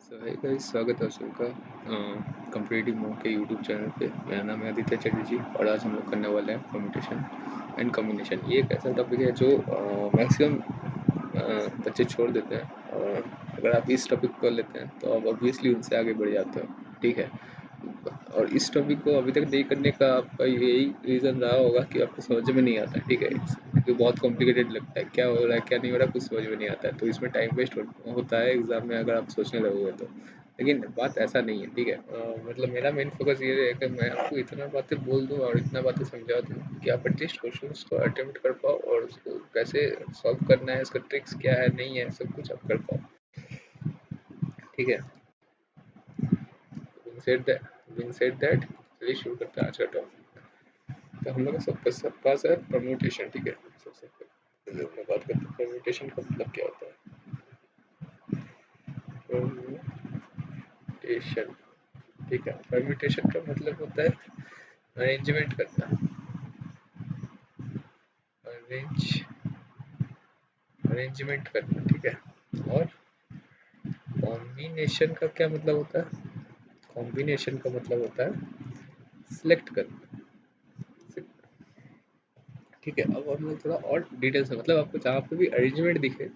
सो hi guys, स्वागत है सबका कम्पिटिटिव मोड के यूट्यूब चैनल पे। मेरा नाम है आदित्य चटर्जी और आज हम लोग करने वाले हैं परम्यूटेशन एंड कॉम्बिनेशन। ये एक ऐसा टॉपिक है जो मैक्सिमम बच्चे छोड़ देते हैं, और अगर आप इस टॉपिक को लेते हैं तो आप ऑब्वियसली उनसे आगे बढ़ जाते हो। ठीक है, और इस टॉपिक को अभी तक नहीं करने का आपका यही रीज़न रहा होगा कि आपको समझ में नहीं आता है। ठीक है, क्योंकि बहुत कॉम्प्लिकेटेड लगता है, क्या हो रहा है क्या नहीं हो रहा है कुछ समझ में नहीं आता है, तो इसमें टाइम वेस्ट होता है एग्ज़ाम में अगर आप सोचने लगोगे तो। लेकिन बात ऐसा नहीं है। ठीक है, मतलब मेरा मेन फोकस ये है कि मैं आपको इतना बातें बोल दूँ और इतना बातें समझा दूँ कि आप एटलीस्ट क्वेश्चंस को अटेम्प्ट कर पाओ और उसको कैसे सॉल्व करना है, इसका ट्रिक्स क्या है नहीं है, सब कुछ आप कर पाओ। ठीक है, बिंग सेड दैट चलिए शुरू करते हैं आज का टॉपिक। तो हम लोग सब पास है परम्यूटेशन। ठीक है, सबसे पहले मैं बात करते हैं परम्यूटेशन का मतलब क्या होता है। परम्यूटेशन, ठीक है, परम्यूटेशन का मतलब होता है अरेंजमेंट करना। अरेंज अरेंजमेंट करना, ठीक है। और कॉम्बिनेशन का क्या मतलब होता है? कॉम्बिनेशन का मतलब होता है सिलेक्ट करना। ठीक है, अब हम लोग थोड़ा और डिटेल से, मतलब आपको जहाँ पे भी अरेंजमेंट दिखे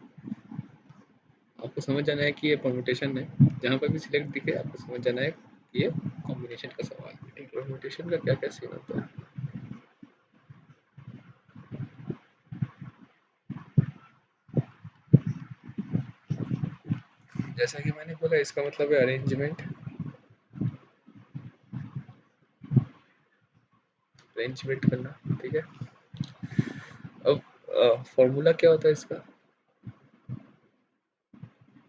आपको समझ जाना है कि ये परम्यूटेशन है। जहाँ पर भी सिलेक्ट दिखे आपको समझ जाना है कि ये कॉम्बिनेशन का सवाल है। ठीक है, परम्यूटेशन का क्या क्या सीन होता है। जैसा कि मैंने बोला, इसका मतलब है अरेंजमेंट। अरेंजमेंट करना, ठीक है। अब फॉर्मूला क्या होता है इसका?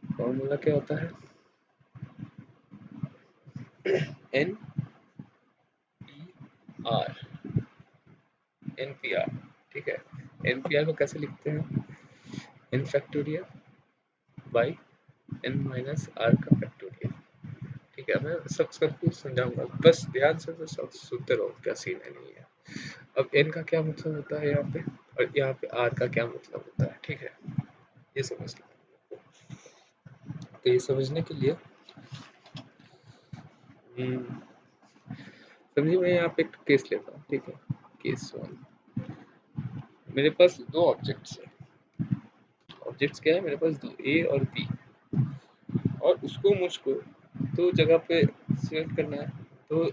फॉर्मूला क्या होता है? N P R, N P R. ठीक है, एन पी आर को कैसे लिखते हैं? N factorial by N minus R का फैक्टोरियल। ठीक है, मैं सब कुछ समझाऊंगा, बस ध्यान से तो सब सुनते रहो क्या सीन है नहीं है। अब एन का क्या मतलब होता है यहाँ पे, और यहाँ पे आर का क्या मतलब होता है। ठीक है, ये समझ लो। तो ये समझने के लिए समझिए, मैं यहाँ पे एक केस लेता हूँ। ठीक है, केस वन। मेरे पास दो ऑब्जेक्ट्स है। ऑब्जेक्ट्स क्या है मेरे पास? दो, ए और बी। और उसको मुझको दो जगह पे सिलेक्ट करना है, दो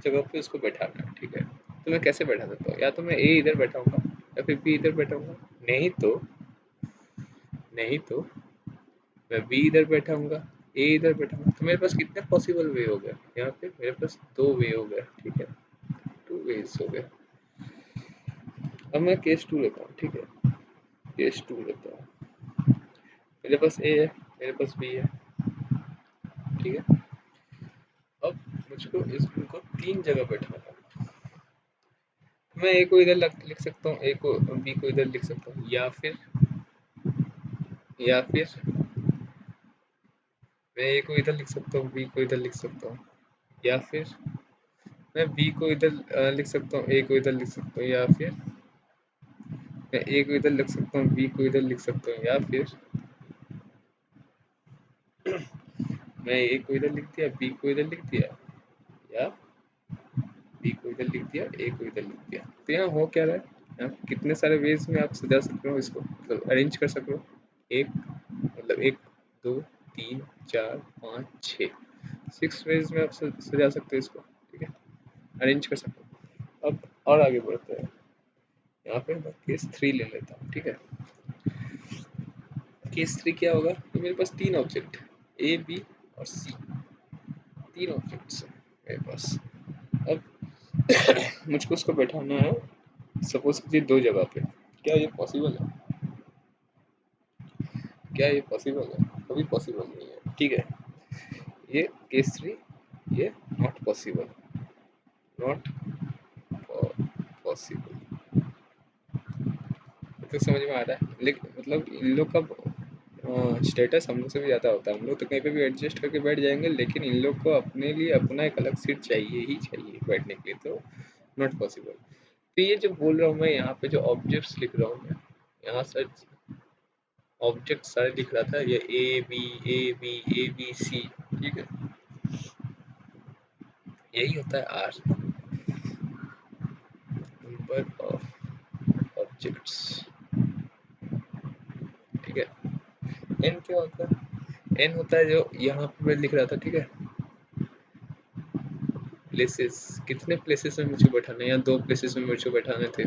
जगह पे उसको बैठाना है। ठीक है, तो मैं कैसे बैठा सकता हूँ? या तो मैं ए इधर बैठाऊंगा या फिर बी इधर बैठाऊंगा, नहीं तो मैं बी इधर बैठाऊंगा, ए इधर बैठाऊंगा। तो मेरे पास कितने पॉसिबल वे हो गए? यहाँ पे मेरे पास दो वे हो गए। ठीक है, टू वेज हो गए। अब मैं केस टू लेता हूँ। ठीक है, केस टू लेता हूँ। मेरे पास ए है, मेरे पास बी है। ठीक है, अब मुझको इनको तीन जगह बैठाना है। मैं ए को इधर लिख सकता हूँ, ए को बी को इधर लिख सकता हूँ, या फिर मैं ए को इधर लिख सकता हूँ, बी को इधर लिख सकता हूँ, या फिर मैं बी को इधर लिख सकता हूँ, ए को इधर लिख सकता हूँ, या फिर मैं ए को इधर लिख सकता हूँ, बी को इधर लिख सकता हूँ, या फिर मैं ए को इधर लिख दिया, बी को इधर लिख दिया, या बी को इधर लिख दिया, ए को इधर लिख दिया। तो यहाँ हो क्या रहा है? यहाँ कितने सारे वेज में आप सजा सकते हो इसको, मतलब अरेंज कर सकते हो। एक, मतलब एक, दो, तीन, चार, पाँच, छः, सिक्स वेज में आप सजा सकते हो इसको। ठीक है, अरेंज कर सकते हो। अब और आगे बढ़ते हैं। यहाँ पे मैं केस थ्री ले लेता हूँ। ठीक है, केस थ्री क्या होगा कि मेरे पास तीन ऑब्जेक्ट ए, बी और सी, तीन ऑब्जेक्ट्स है मेरे पास। अब मुझको उसको बैठाना है सपोज कीजिए दो जगह पे। क्या ये पॉसिबल है? क्या ये पॉसिबल है? कभी पॉसिबल नहीं है। ठीक है, ये केस थ्री, ये नॉट पॉसिबल, नॉट पॉसिबल। तो समझ में आ रहा है, लेकिन मतलब इन लोग का स्टेटस हम लोग से भी ज़्यादा होता है। हम लोग तो कहीं पे भी एडजस्ट करके बैठ जाएंगे, लेकिन इन लोग को अपने लिए अपना एक अलग सीट चाहिए ही चाहिए बैठने के लिए, तो नॉट पॉसिबल। तो ये जो बोल रहा हूँ मैं, यहाँ पे जो ऑब्जेक्ट्स लिख रहा हूँ मैं, यहाँ सर ऑब्जेक्ट सारे लिख रहा था, ये ए बी सी, ठीक है, यही होता है आर, नंबर ऑफ ऑब्जेक्ट्स। ठीक है, एन क्या होता है? एन होता है जो यहाँ पे मैं लिख रहा था, ठीक है, प्लेसेस, कितने प्लेसेस में मुझे बैठाना है, यहाँ 2 प्लेसेस में मुझे बैठाने थे,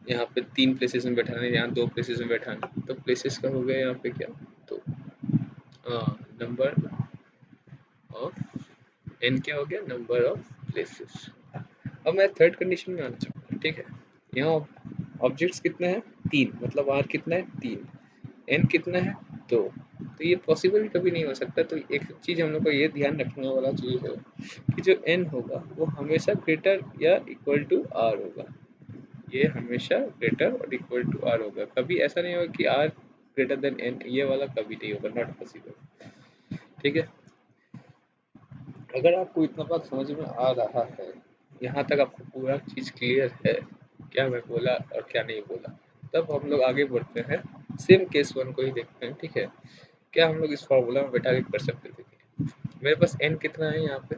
यहाँ पे 3 प्लेसेस में बैठाना है, यहाँ 2 प्लेसेस में बैठाना है, तो प्लेसेस का हो गया यहाँ पे क्या, तो नंबर ऑफ एन क्या हो गया, नंबर ऑफ प्लेसेस। अब मैं थर्ड कंडीशन में आना चाहूँगा, ठीक है, यहाँ ऑब्जेक्ट्स कितने हैं, 3, मतलब आर कितना है, 3, एन कितना है, 2, तो ये पॉसिबल कभी नहीं हो सकता। तो एक चीज़ हम लोग को ये ध्यान रखने वाला चीज़ है कि जो एन होगा वो हमेशा ग्रेटर या इक्वल टू आर होगा, ये हमेशा ग्रेटर और इक्वल टू आर होगा, कभी ऐसा नहीं होगा कि आर ग्रेटर देन एन, ये वाला कभी नहीं होगा, नॉट पॉसिबल। ठीक है, अगर आपको इतना बात समझ में आ रहा है, यहाँ तक आपको पूरा चीज़ क्लियर है, क्या मैं बोला और क्या नहीं बोला, तब हम लोग आगे बढ़ते हैं, सेम केस वन को ही देखते हैं। ठीक है, क्या हम लोग इस फॉर्मूला में बैठा के कर सकते थे? मेरे पास n कितना है, यहाँ पे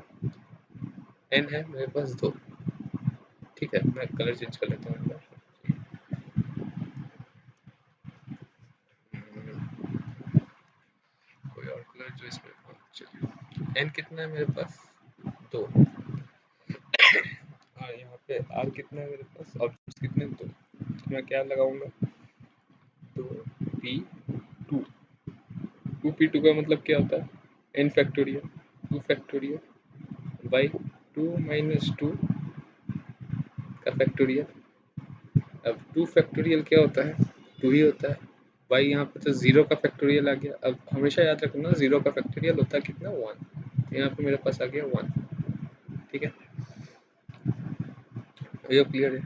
n है मेरे पास 2। ठीक है, मैं कलर चेंज कर लेता हूँ, कोई और कलर जो इसमें, चलिए n कितना है मेरे पास, 2, और यहाँ पे r कितना है मेरे पास, ऑब्जेक्ट्स कितने, 2, तो मैं क्या लगाऊंगा, तो p2, 2p2 का मतलब क्या होता है, n factorial, 2 factorial by 2 minus 2 का फैक्टोरियल। अब 2 फैक्टोरियल क्या होता है, 2 ही होता है भाई, यहाँ पे तो 0 का फैक्टोरियल आ गया। अब हमेशा याद रखना 0 का फैक्टोरियल होता है कितना, 1, यहाँ पे मेरे पास आ गया 1। ठीक है, ये क्लियर है,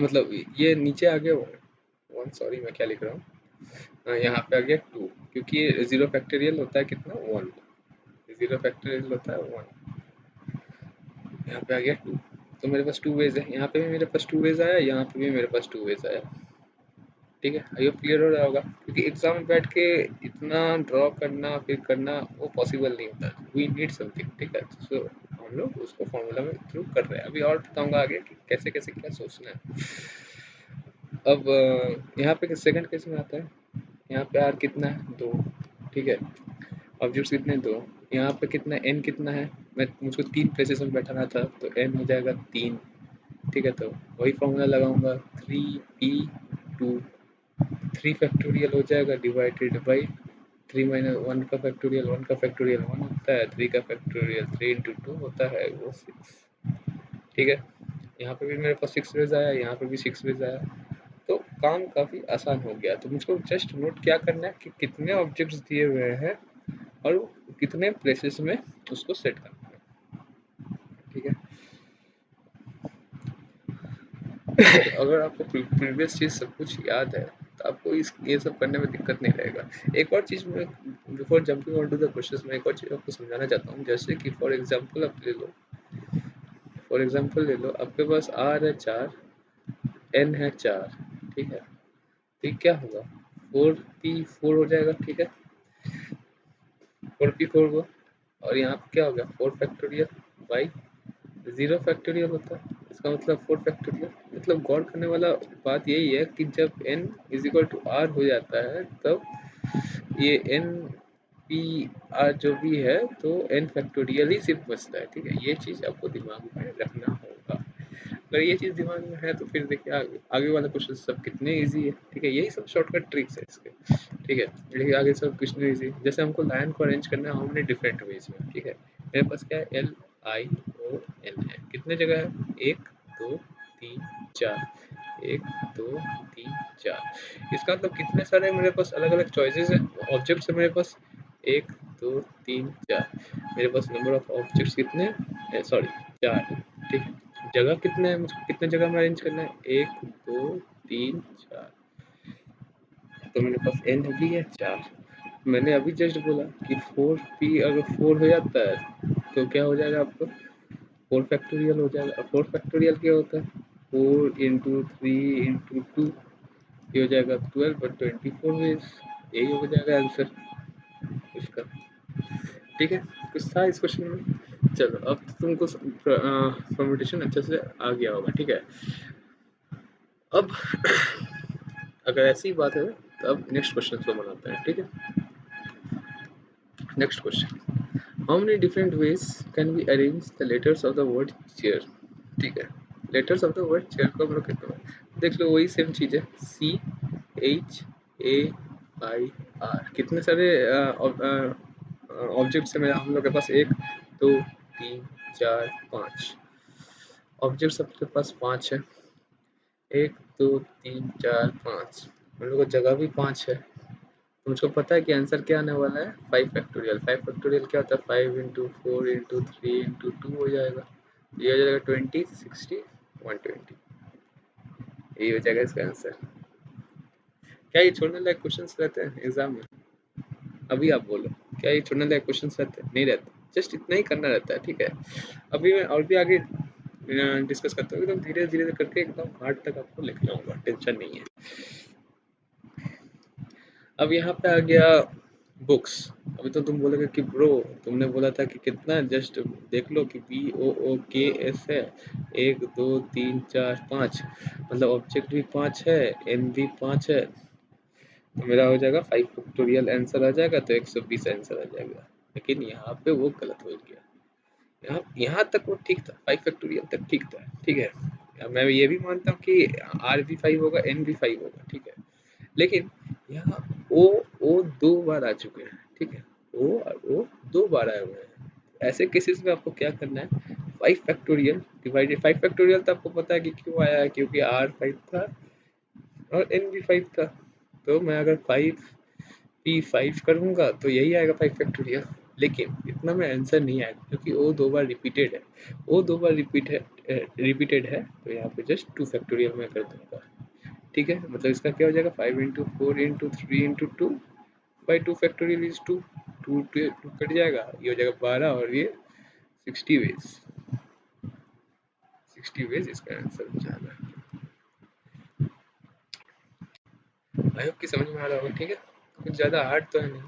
मतलब ये नीचे आ गया 1, सॉरी मैं क्या लिख रहा हूँ, यहाँ पे आ गया 2, क्योंकि 0 फैक्टोरियल होता है कितना, 1, 0 फैक्टोरियल होता है 1, यहाँ पे आ गया 2, तो मेरे पास 2 वेज है, यहाँ पे भी मेरे पास 2 वेज आया, यहाँ पे भी मेरे पास 2 वेज आया। ठीक है, ये क्लियर हो रहा होगा, क्योंकि एग्जाम में बैठ के इतना ड्रॉ करना फिर करना वो पॉसिबल नहीं होता, वी नीड समथिंग। ठीक है, सो हम लोग उसको फॉर्मूला में थ्रू कर रहे हैं, अभी और बताऊंगा आगे कि कैसे कैसे क्या सोचना है। अब यहाँ पे सेकंड केस में आता है, यहाँ पे आर कितना है, 2। ठीक है, ऑब्जेक्ट्स कितने, 2, यहाँ पे कितना एन कितना है, मैं मुझको 3 प्लेसेस में बैठाना था, तो एन हो जाएगा 3। ठीक है, तो वही फॉर्मूला लगाऊंगा, 3p2, 3 फैक्टोरियल हो जाएगा डिवाइडेड बाई 3 माइनस 1 का फैक्टोरियल, 1 का फैक्टोरियल 1 होता है, 3 का फैक्टोरियल 3 इंटू 2 होता है, वो 6। ठीक है, यहाँ पे भी मेरे पास 6 वेज आया, यहाँ पे भी 6 वेज आया, तो काम काफ़ी आसान हो गया। तो मुझको जस्ट नोट क्या करना है कि कितने ऑब्जेक्ट्स दिए हुए हैं और कितने प्लेसेस में उसको सेट करना है। ठीक है, अगर आपको प्रीवियस चीज़ सब कुछ याद है तो आपको इस ये सब करने में दिक्कत नहीं रहेगा। एक और चीज़ मैं before jumping on to the questions में एक और चीज़ आपको समझाना चाहता हूँ, जैसे कि फॉर एग्जांपल आप ले लो, फॉर एग्जांपल ले लो, आपके पास आर है 4, एन है 4। ठीक है, तो ये क्या होगा, 4p4 हो जाएगा। ठीक है, 4p4 हुआ, और यहाँ पे क्या हो गया, 4 फैक्टोरियल बाई 0 फैक्टोरियल होता है, इसका मतलब 4 फैक्टोरियल। मतलब गौर करने वाला बात यही है कि जब n is equal to R हो जाता है, तब ये n p r जो भी है तो n फैक्टोरियल ही सिर्फ बचता है। ठीक है, ये चीज़ आपको दिमाग में रखना होगा। अगर ये चीज़ दिमाग में है तो फिर देखिए आगे वाला क्वेश्चन सब कितने इजी है। ठीक है, यही सब शॉर्टकट ट्रिक्स है इसके। ठीक है, देखिए आगे सब कितने इजी, जैसे हमको लाइन को अरेंज करना है हाउ मेनी डिफरेंट वेज में। ठीक है, मेरे पास क्या है, LION है, कितने जगह है, 1 2 3 4, 1 2 3 4, इसका मतलब कितने सारे मेरे पास अलग अलग चॉइसेस है, ऑब्जेक्ट्स है मेरे पास 1 2 3 4, मेरे पास नंबर ऑफ ऑब्जेक्ट्स कितने हैं, सॉरी 4। ठीक है, जगह कितने हैं, मुझको कितने जगह में अरेंज करना है, 1 2 3 4, तो मेरे पास n भी है 4। मैंने अभी जस्ट बोला कि 4p अगर 4 हो जाता है तो क्या हो जाएगा आपको, 4 फैक्टोरियल हो जाएगा। 4 फैक्टोरियल क्या होता है, 4 इंटू 3 इंटू 2, ये हो जाएगा 12 बट 24 वेज, यही हो जाएगा आंसर। कोशिश कर। ठीक है, कुछ था इस क्वेश्चन में। चलो अब तुमको परम्यूटेशन अच्छे से आ गया होगा। ठीक है, अब अगर ऐसी बात है तो अब नेक्स्ट क्वेश्चन को बनाते हैं। ठीक है, next question, how many different ways can be arrange the letters of the word chair. ठीक है, letters of the word chair को हम लोग कहते हैं, देख लो वही सेम चीज है, CHAIR। कितने सारे ऑब्जेक्ट्स है हम लोग के पास, 1 2 3 4 5 ऑब्जेक्ट सबके पास 5 है, 1 2 3 4 5, हम लोग को जगह भी 5 है। मुझको पता है कि आंसर क्या आने वाला है, 5 फैक्टोरियल। 5 फैक्टोरियल क्या होता है, 5 इंटू 4 इंटू 3 इंटू 2 हो जाएगा, ये हो जाएगा 20 60 120, यही हो जाएगा इसका आंसर। क्या ये छोड़ने लायक क्वेश्चंस रहते हैं एग्जाम में? अभी आप बोलो, क्या ये छोड़ने लायक क्वेश्चंस रहते हैं? नहीं रहते, जस्ट इतना ही करना रहता है। ठीक है, अभी मैं और भी आगे डिस्कस करता हूँ, एकदम धीरे धीरे करके एकदम हार्ड तक आपको लिख लाऊंगा, टेंशन नहीं है। अब यहाँ पे आ गया बुक्स। अभी तो तुम बोलोगे कि ब्रो तुमने बोला था कि कितना, जस्ट देख लो कि BOOKS है, 1 2 3 4 5, मतलब ऑब्जेक्ट भी 5 है, N भी 5 है, तो मेरा हो जाएगा 5 फैक्टोरियल आंसर आ जाएगा, तो 120 आंसर आ जाएगा। लेकिन यहाँ पे वो गलत हो गया, यहाँ तक वो ठीक था, 5 फैक्टोरियल तक ठीक था। ठीक है, मैं ये भी मानता हूँ कि R भी 5 होगा, N भी 5 होगा। ठीक है, लेकिन यहाँ ओ 2 बार आ चुके हैं। ठीक है, ओ 2 बार आए हुए हैं। ऐसे केसेस में आपको क्या करना है, 5 फैक्टोरियल डिवाइडेड 5 फैक्टोरियल, तो आपको पता है कि क्यों आया है, क्योंकि R 5 था और N भी 5 था, तो मैं अगर 5 P5 करूंगा तो यही आएगा 5 फैक्टोरियल। लेकिन इतना में आंसर नहीं आएगा, क्योंकि ओ 2 बार रिपीटेड है, ओ 2 बार रिपीटेड है, तो यहाँ पे जस्ट 2 फैक्टोरियल में कर दूंगा। ठीक है, मतलब इसका क्या हो जाएगा, 5 into 4 into 3 into 2 by 2 factorial is 2, 2 cut जाएगा, ये हो जाएगा 12, और ये 60 वेज, 60 वेज इसका आंसर हो जाएगा। आई होप कि समझ में आ रहा होगा। ठीक है, कुछ ज़्यादा हार्ड तो है नहीं।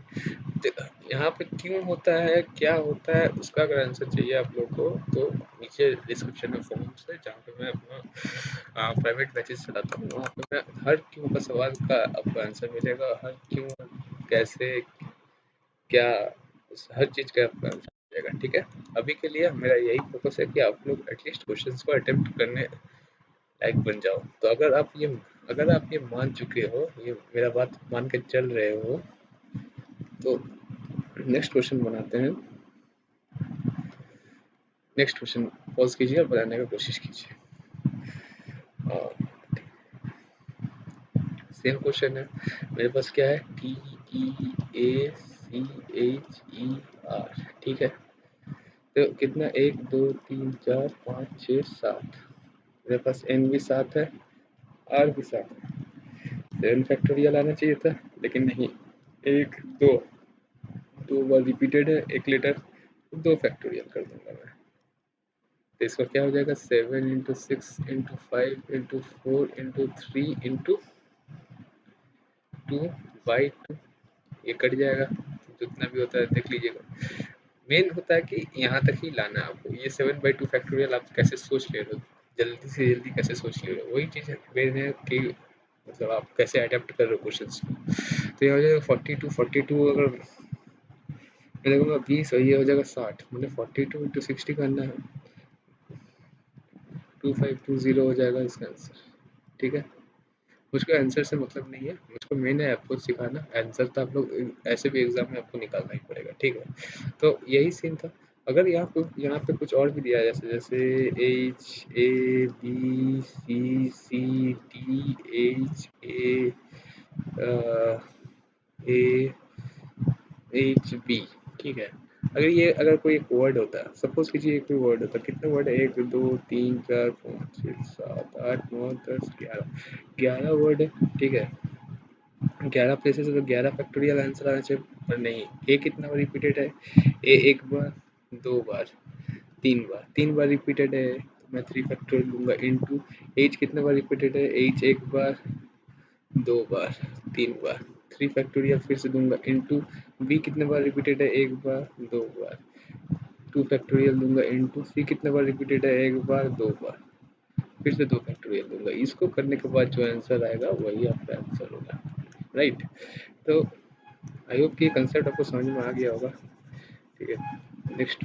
यहाँ पे क्यों होता है, क्या होता है, उसका अगर आंसर चाहिए आप लोग को तो नीचे डिस्क्रिप्शन में फॉर्म्स है, जहाँ पे मैं अपना प्राइवेट बैचेस चलाता हूँ, वहाँ पे मैं हर क्यों का सवाल का आपको आंसर मिलेगा, हर क्यों कैसे क्या, हर चीज़ का आपका आंसर मिलेगा। ठीक है, अभी के लिए मेरा यही फोकस है कि आप लोग एटलीस्ट क्वेश्चंस को अटेम्प्ट करने लायक बन जाओ। तो अगर आप ये मान चुके हो, ये मेरा बात मान के चल रहे हो, तो नेक्स्ट क्वेश्चन बनाते हैं। नेक्स्ट क्वेश्चन पॉज कीजिए और बनाने की कोशिश कीजिए। सेम क्वेश्चन है मेरे पास, क्या है, TEACHER। ठीक है, तो कितना, 1 2 3 4 5 6 7, मेरे पास N भी 7 है, R भी 7 है, 7 फैक्टोरियल आना चाहिए था, लेकिन नहीं, 1 2 बार रिपीटेड है एक लेटर, 2 फैक्टोरियल कर दूंगा मैं, तो इसका क्या हो जाएगा, 7 into 6 into 5 into 4 into 3 into 2 by 2, ये कट जाएगा, जितना भी होता है देख लीजिएगा। मेन होता है कि यहाँ तक ही लाना है आपको, ये 7/2 फैक्टोरियल आप कैसे सोच ले रहे हो, जल्दी से जल्दी कैसे सोच ले रहे हो, वही चीज़ है मेन है कि मतलब आप कैसे अडेप्ट कर रहे हो क्वेश्चंस को। तो ये हो जाएगा 42 अगर मैं देखूँगा 20, और ये हो जाएगा 60, मतलब 42 इंटू 60 करना है, 2520 हो जाएगा इसका आंसर। ठीक है, मुझको आंसर से मतलब नहीं है, मुझको मेन है आपको सिखाना, आंसर तो आप लोग ऐसे भी एग्जाम में आपको निकालना ही पड़ेगा। ठीक है, तो यही सीन था। अगर यहाँ पे कुछ और भी दिया है, जैसे HABCDHAEHB। ठीक है, अगर कोई एक वर्ड होता है, सपोज कीजिए कोई वर्ड होता है, कितने वर्ड है, 1 2 3 4 5 6 7 8 9 10 11 वर्ड है। ठीक है, 11 प्लेसेस है तो 11 फैक्टोरियल आंसर आना चाहिए, पर नहीं, ए कितना बार रिपीटेड है, ए 1 बार 2 बार 3 बार रिपीटेड है, तो मैं 3 फैक्टोरियल लूंगा, इनटू एच कितने बार रिपीटेड है, एच 1 बार 2 बार 3 बार, 3 फैक्टोरियल फिर से दूंगा, इनटू बी कितने बार रिपीटेड है, एक बार दो बार, 2 फैक्टोरियल दूंगा इनटू सी कितने बार रिपीटेड है, एक बार दो बार, फिर से 2 फैक्टोरियल दूंगा। इसको करने के बाद जो आंसर आएगा वही आपका आंसर होगा, राइट। तो आई होप कि कंसेप्ट आपको समझ में आ गया होगा। ठीक है, नेक्स्ट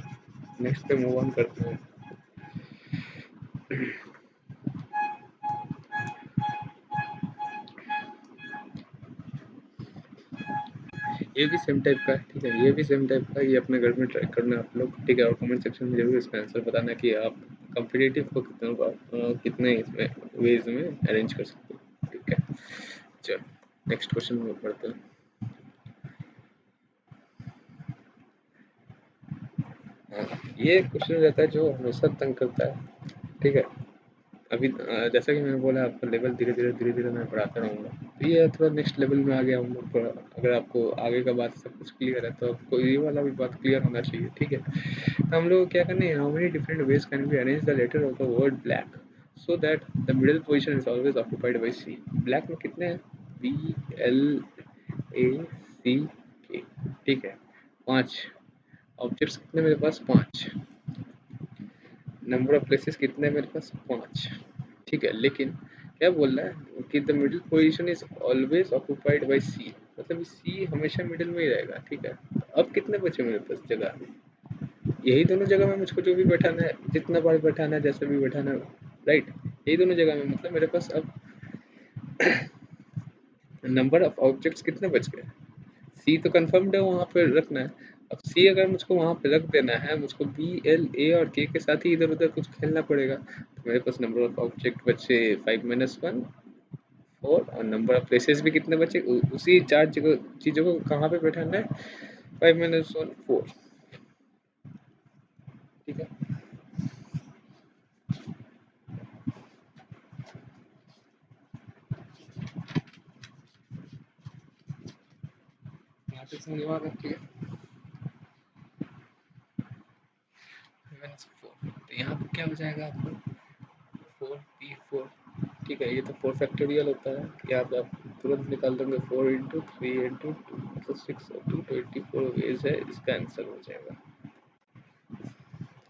नेक्स्ट पे मूव ऑन करते हैं। ये भी सेम टाइप का है, ठीक है, ये भी सेम टाइप का, ये अपने घर में ट्राई करना आप लोग, ठीक है, और कमेंट सेक्शन में जरूर इसका आंसर बताना कि आप कम्पिटिटिव को कितने इसमें वेज में अरेंज कर सकते हो, ठीक है। चलो नेक्स्ट क्वेश्चन में पढ़ते हैं। ये क्वेश्चन रहता है जो हमेशा तंग करता है, ठीक है। अभी जैसा कि मैंने बोला आपका लेवल धीरे धीरे मैं बढ़ाता रहूँगा, तो ये थोड़ा नेक्स्ट लेवल में आ गया हम लोग थोड़ा। अगर आपको आगे का बात सब कुछ क्लियर है तो आपको ये वाला भी बात क्लियर होना चाहिए, ठीक है। तो हम लोग क्या करने हैं, how many different ways can be arrange the letter of the word black so that the middle position is always occupied by C. Black में कितने हैं, BLACK, ठीक है, 5 ऑब्जेक्ट्स कितने मेरे पास, 5, नंबर ऑफ प्लेसेस कितने हैं मेरे पास, 5, ठीक है। लेकिन क्या बोल रहा है कि the middle position is always occupied by C, मतलब सी हमेशा मिडिल में ही रहेगा, ठीक है। अब कितने बचे मेरे पास जगह, यही दोनों जगह में मुझको जो भी बैठाना है, जितना बार बैठाना है, जैसे भी बैठाना है, राइट, यही दोनों जगह में, मतलब मेरे पास अब नंबर ऑफ ऑब्जेक्ट्स कितने बच गए, सी तो कंफर्म्ड है वहाँ पे रखना है। अब सी अगर मुझको वहाँ पे रख देना है, मुझको BLA और K के साथ ही इधर उधर कुछ खेलना पड़ेगा, तो मेरे पास नंबर ऑफ ऑब्जेक्ट बचे 5 - 1 4, और नंबर ऑफ प्लेसेस भी कितने बचे, उसी चार जगह चीज़ों को कहाँ पे बैठाना है, 5 - 1 4, ठीक है। यहाँ पे समझ में आ रहा है, ठीक है, 4, तो यहाँ पे क्या हो जाएगा आपको 4P4, ठीक है। ये तो 4 फैक्टोरियल होता है, यहाँ पे आप तुरंत निकाल दोगे, 4 × 3 × 2 मतलब 6 और 2 24 वेज है, इसका आंसर हो जाएगा।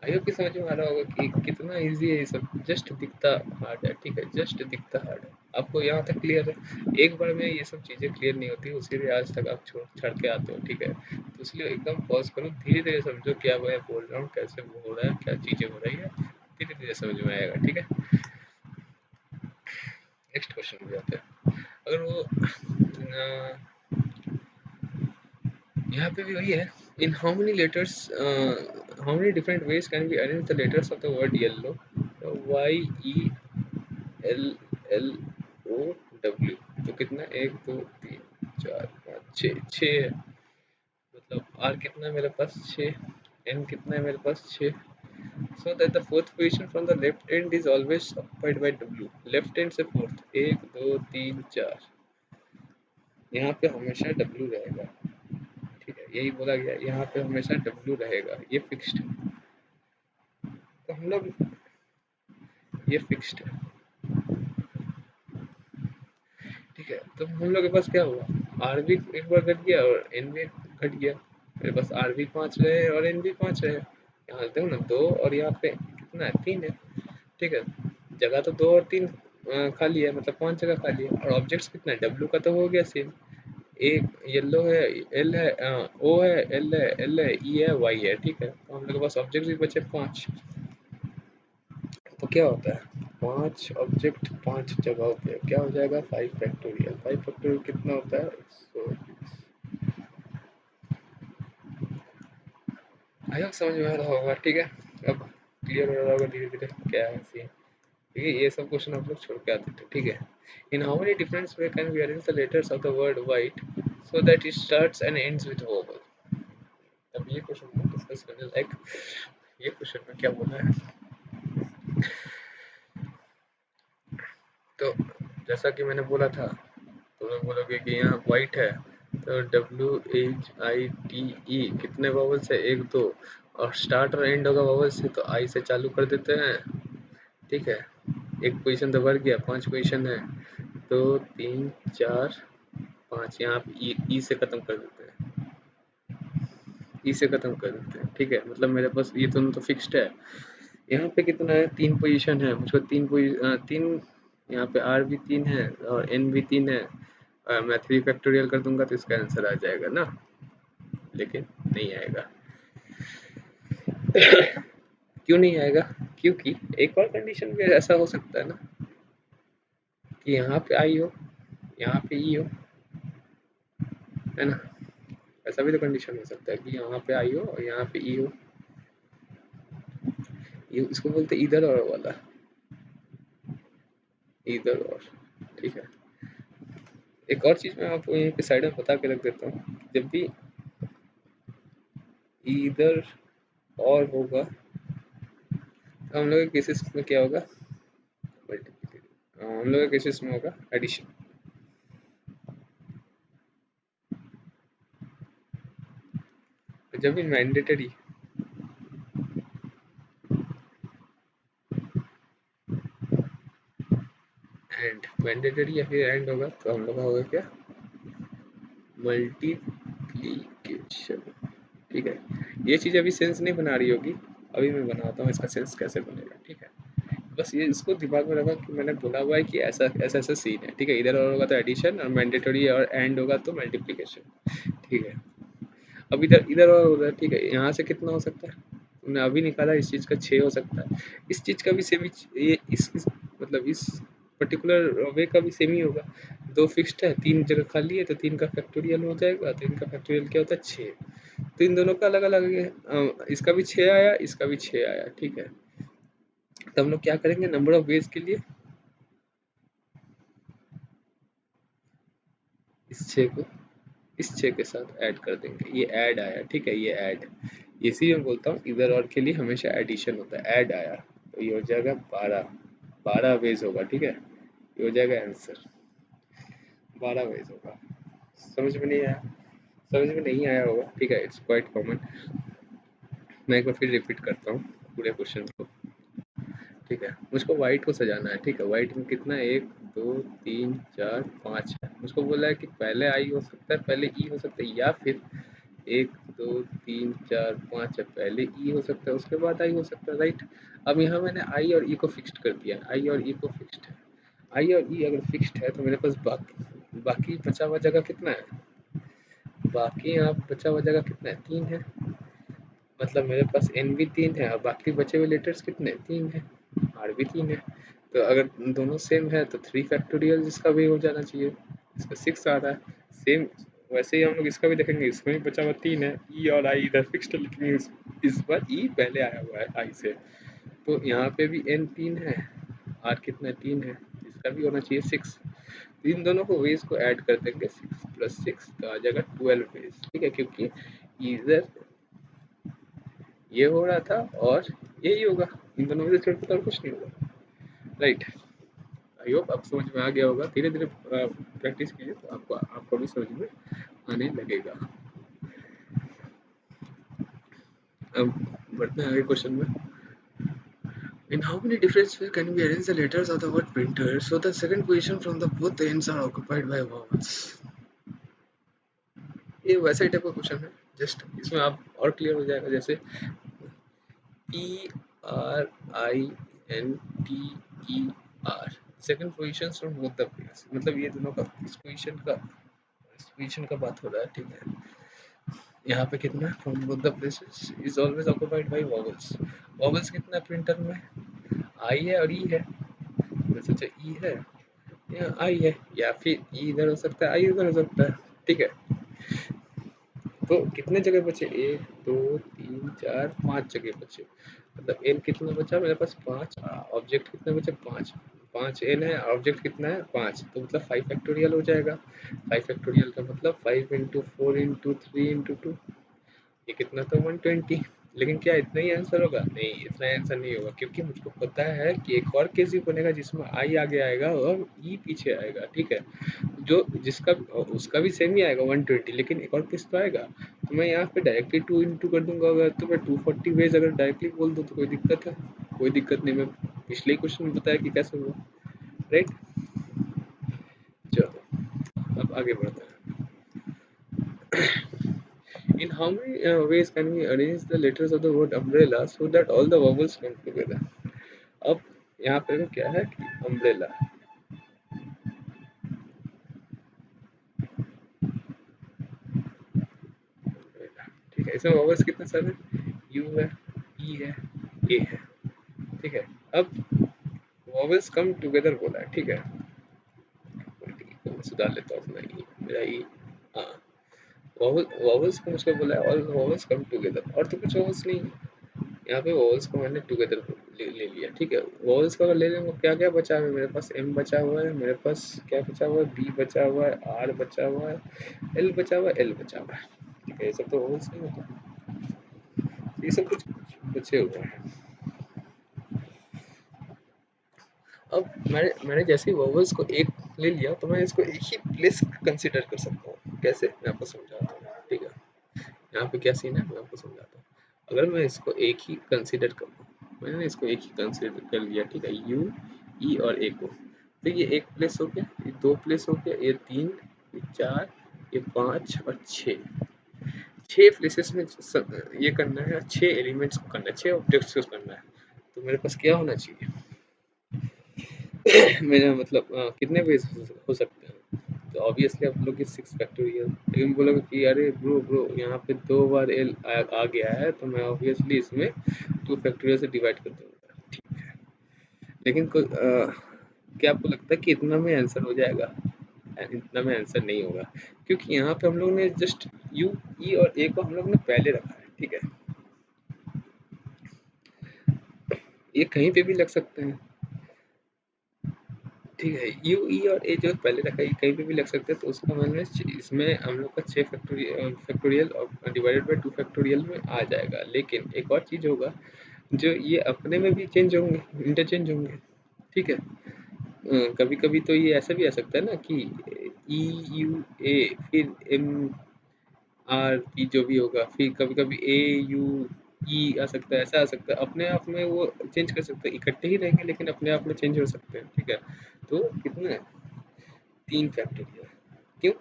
आई होप कि समझ में आ रहा होगा कि कितना इजी है ये सब, जस्ट दिखता हार्ड है, ठीक है, जस्ट दिखता हार्ड है। आपको यहाँ तक क्लियर है, एक बार में ये सब चीज़ें क्लियर नहीं होती, उसी आज तक आप छोड़ छाड़ के आते हो, ठीक है। तो इसलिए एकदम पॉज करो, धीरे धीरे समझो क्या मैं बोल रहा हूँ, कैसे हो रहा है, क्या चीज़ें हो रही है, धीरे धीरे समझ में आएगा, ठीक है। नेक्स्ट क्वेश्चन में जाते हैं। अगर वो यहाँ पे भी वही है, in how many letters, how many different ways can be arrange the letters of the word yellow, YELLOW, तो कितना, 1 2 3 4 5 6, 6 है, मतलब R कितना है मेरे पास, 6, N कितना है मेरे पास, 6, so that the fourth position from the left end is always occupied by W, left and से फोर्थ, 1 2 3 4, यहाँ पे हमेशा W रहेगा, ठीक है, यही बोला गया, यहाँ पे हमेशा W रहेगा, ये फिक्स्ड है। तो हम लोग, ये फिक्स्ड है, ठीक है। तो हम लोग के पास क्या हुआ, आर भी एक बार घट गया और एन भी घट गया, मेरे पास आर भी 5 रहे और एन भी 5 रहे, यहाँ देखो ना 2 और यहाँ पे कितना है, 3 है, ठीक है। जगह तो 2 और 3 खाली है, मतलब 5 जगह खाली है, और ऑब्जेक्ट्स कितना है, डब्ल्यू का तो हो गया सेम, एक येलो है, एल है, ओ है, एल है, ई है, वाई है, ठीक है। तो हम लोग के पास ऑब्जेक्ट भी बचे 5, तो क्या होता है, 5 ऑब्जेक्ट 5 जगहों पे क्या हो जाएगा, 5 फैक्टोरियल, 5 फैक्टोरियल कितना होता है, 120। आई होप समझ में आ रहा होगा, ठीक है। अब क्लियर हो रहा होगा धीरे धीरे क्या है सीन, ठीक है। ये सब क्वेश्चन आप लोग छोड़ के आते थे, ठीक है। In how many different way can we arrange the letters of the word white so that it starts and ends with vowel. अब ये क्वेश्चन को डिस्कस करने लायक, ये क्वेश्चन में क्या बोला है, तो जैसा कि मैंने बोला था, तो लोग बोलोगे कि यहाँ वाइट है, तो WHITE कितने वॉवल्स है, 1 2, और स्टार्ट और एंड होगा वॉवल से, तो आई से चालू कर देते हैं, ठीक है। एक पोजीशन तो बढ़ गया, 5 पोजीशन है, 2 3 4 5, यहाँ पे ई से खत्म कर देते हैं, ई से खत्म कर देते हैं, ठीक है। मतलब मेरे पास ये दोनों तो फिक्स्ड है। यहाँ पे कितना है, 3 पोजीशन है, मुझको 3 यहाँ पे आर भी 3 है और एन भी 3 है। मैं 3 फैक्टोरियल कर दूंगा तो इसका आंसर आ जाएगा ना, लेकिन नहीं आएगा। क्यों नहीं आएगा? क्योंकि एक और कंडीशन भी ऐसा हो सकता है ना कि यहाँ पे आई हो, यहाँ पे ई हो, है ना। ऐसा भी तो कंडीशन हो सकता है कि यहाँ पे आई हो और यहाँ पे ई हो। ये इसको बोलते हैं इधर और वाला, इधर और, ठीक है। एक और चीज मैं आपको यहीं पे साइड में बता के रख देता हूँ, जब भी इधर और होगा तो हम लोग के केसेस में क्या होगा, हम लोग के केसेस में होगा एडिशन। जब भी मैंडेटरी एंड मैंडेटरी या फिर एंड होगा तो हम लोग का होगा क्या, मल्टीप्लीकेशन, ठीक है। ये चीज अभी सेंस नहीं बना रही होगी, अभी मैं बनाता हूँ इसका सेंस कैसे बनेगा, ठीक है। बस ये इसको दिमाग में रखा कि मैंने बोला हुआ है कि ऐसा ऐसा ऐसा सीन है, ठीक है। इधर और होगा तो एडिशन और मैंडेटरी और एंड होगा तो मल्टीप्लीकेशन, ठीक है। अब इधर इधर और हो रहा है, ठीक है। यहाँ से कितना हो सकता है, तुमने अभी निकाला, इस चीज का 6 हो सकता है, इस चीज का भी सेम ही, ये इस मतलब इस पर्टिकुलर वे का भी सेम ही होगा। दो फिक्स्ड है, 3 जगह खाली है तो 3 का फैक्टोरियल हो जाएगा, तो इनका फैक्टोरियल क्या होता है 6। तो इन दोनों का अलग अलग है, इसका भी 6 आया, इसका भी 6 आया, ठीक है। तो हम लोग क्या करेंगे, नंबर ऑफ वेज के लिए इस 6 को इस 6 के साथ ऐड कर देंगे, ये ऐड आया, ठीक है। ये ऐड, इसी में बोलता हूँ इधर और के लिए हमेशा एडिशन होता है। ऐड आया तो ये हो जाएगा 12, 12 वेज होगा, ठीक है। ये हो जाएगा आंसर, 12 वेज होगा। समझ में नहीं आया, समझ में नहीं आया होगा, ठीक है। It's quite common. मैं एक बार फिर रिपीट करता हूँ पूरे क्वेश्चन को, ठीक है। मुझको वाइट को सजाना है, ठीक है। वाइट में कितना है, 1 2 3 4 5 है। मुझको बोला है कि पहले आई हो सकता है, पहले ई हो सकता है, या फिर 1 2 3 4 5 है, पहले ई हो सकता है उसके बाद आई हो सकता है, राइट। अब यहाँ मैंने आई और ई को फिक्स्ड कर दिया, आई और ई को फिक्स्ड है। आई और ई अगर फिक्स्ड है तो मेरे पास बाकी बाकी बचा हुआ जगह कितना है, बाकी यहाँ बचा हुआ जगह कितना है, 3 है। मतलब मेरे पास एन भी 3 है और बाकी बचे हुए लेटर्स कितने, 3 है। आर भी 3 है। तो अगर दोनों सेम है तो 3 फैक्टोरियल जिसका भी हो जाना चाहिए, इसका 6 आ रहा है। सेम वैसे ही हम लोग इसका भी देखेंगे, इसमें भी बचा हुआ 3 है। ई और आई इधर फिक्स्ड है, लेकिन इस बार ई पहले आया हुआ है आई से, तो यहाँ पे भी एन 3 है, आर कितना 3 है, इसका भी होना चाहिए 6। तो इन दोनों को वेज को ऐड कर देंगे, 6 + 6 तो आ जाएगा 12 वेज, ठीक है। क्योंकि इधर ये हो रहा था और यही होगा, इन दोनों में से छोड़ के तो और कुछ नहीं होगा, राइट। आई होप आप समझ में आ गया होगा। धीरे धीरे प्रैक्टिस कीजिए तो आपको भी समझ में आने लगेगा। अब बढ़ते हैं आगे क्वेश्चन में। In how many different ways can we arrange the letters of the word printer so the second position from the both ends are occupied by vowels? ये वैसा ही टाइप का क्वेश्चन है, जस्ट इसमें आप और क्लियर हो जाएगा। जैसे PRINTER, second position from both the pairs, मतलब ये दोनों का इस पोजीशन का बात हो रहा है, ठीक है। यहाँ पे कितना है, from both the places is always occupied by vowels. Vowels कितना है प्रिंटर में, आई है और ई है। मैं सोचा ई है या आई है, या फिर ई इधर हो सकता है, आई इधर हो सकता है, ठीक है। तो कितने जगह बचे, 1 2 3 4 5 जगह बचे। मतलब एन कितना बचा मेरे पास, 5। ऑब्जेक्ट कितने बचे, 5। 5 एन है, ऑब्जेक्ट कितना है 5, तो मतलब 5 फैक्टोरियल हो जाएगा। 5 फैक्टोरियल का मतलब 5 × 4 × 3 × 2, ये कितना था 120। लेकिन क्या इतना ही आंसर होगा, नहीं इतना आंसर नहीं होगा, क्योंकि मुझको पता है कि एक और केस भी बनेगा जिसमें आई आगे आएगा और ई पीछे आएगा, ठीक है। जो जिसका उसका भी सेम ही आएगा 120, लेकिन एक और केस तो आएगा। तो मैं यहाँ पे डायरेक्टली 2 × कर दूंगा, अगर तो मैं 240 वेज अगर डायरेक्टली बोल दूँ तो कोई दिक्कत है, कोई दिक्कत नहीं। मैं पिछले ही क्वेश्चन में बताया कि कैसे हुआ, राइट। चलो अब आगे बढ़ते हैं। In how many ways can we arrange the letters of the word umbrella so that all the vowels come together? अब यहाँ पे क्या है कि umbrella, ठीक है, इसमें vowels कितने सारे, U है, E है, A है, ठीक है। अब vowels come together बोला है, ठीक है, तो मैं सुधार लेता हूँ अपना E, मेरा E, हाँ, vowels को मुझको बोला है all vowels come together, और तो कुछ vowels नहीं है यहाँ पे। वॉवल्स को मैंने टुगेदर ले लिया, ठीक है। वॉवल्स को अगर ले लेंगे क्या क्या बचा है, मेरे पास एम बचा हुआ है, मेरे पास क्या बचा हुआ है, बी बचा हुआ है, आर बचा हुआ है, एल बचा हुआ है, एल बचा हुआ है, ठीक है। ये सब तो वॉवल्स नहीं होता, ये सब कुछ बचे हुए हैं। अब मैंने जैसे ही वॉवल्स को एक ले लिया तो मैं इसको एक ही प्लेस कंसिडर कर सकता हूँ। कैसे, मैं आपको समझाता हूँ, ठीक है। यहाँ पे क्या सीन है मैं आपको समझाता हूँ। अगर मैं इसको एक ही कंसिडर करूँ, मैंने इसको एक ही कंसिडर कर लिया, ठीक है, यू, ई और ए को, तो ये एक प्लेस हो गया, ये दो प्लेस हो गया, ये तीन, ये चार, ये पाँच और छः, छः प्लेसेस में ये करना है, छः एलिमेंट्स को करना है, छः ऑब्जेक्ट्स को करना है। तो मेरे पास क्या होना चाहिए मेरा मतलब कितने वेज हो सकते हैं। तो ऑब्वियसली आप बोलोगे 6 फैक्टोरियल, लेकिन बोलोगे कि अरे ब्रो यहाँ पे 2 बार एल आ गया है, तो मैं ऑब्वियसली इसमें 2 फैक्टोरियल से डिवाइड कर दूंगा, ठीक है। लेकिन क्या आपको लगता है कि इतना में आंसर हो जाएगा? इतना में आंसर नहीं होगा, क्योंकि यहाँ पे हम लोग ने जस्ट यू, ई और ए को हम लोग ने पहले रखा है, ठीक है। ये कहीं पे भी लग सकते हैं, ठीक है, यू, ई और ए जो पहले रखा है ये कहीं पे भी लग सकता है, तो उसका मतलब इसमें हम लोग का 6 फैक्टोरियल डिवाइडेड बाय 2 फैक्टोरियल में आ जाएगा। लेकिन एक और चीज़ होगा, जो ये अपने में भी चेंज होंगे, इंटरचेंज होंगे, ठीक है। कभी-कभी तो ये ऐसा भी आ सकता है ना कि ई, यू, ए, फिर एम, आर, पी जो भी होगा, फिर कभी-कभी ए, यू, ई आ सकता है, ऐसा आ सकता है। अपने आप में वो चेंज कर सकते हैं, इकट्ठे ही रहेंगे लेकिन अपने आप में चेंज हो सकते हैं, ठीक है। तो कितने, 3 फैक्टोरियल, क्यों?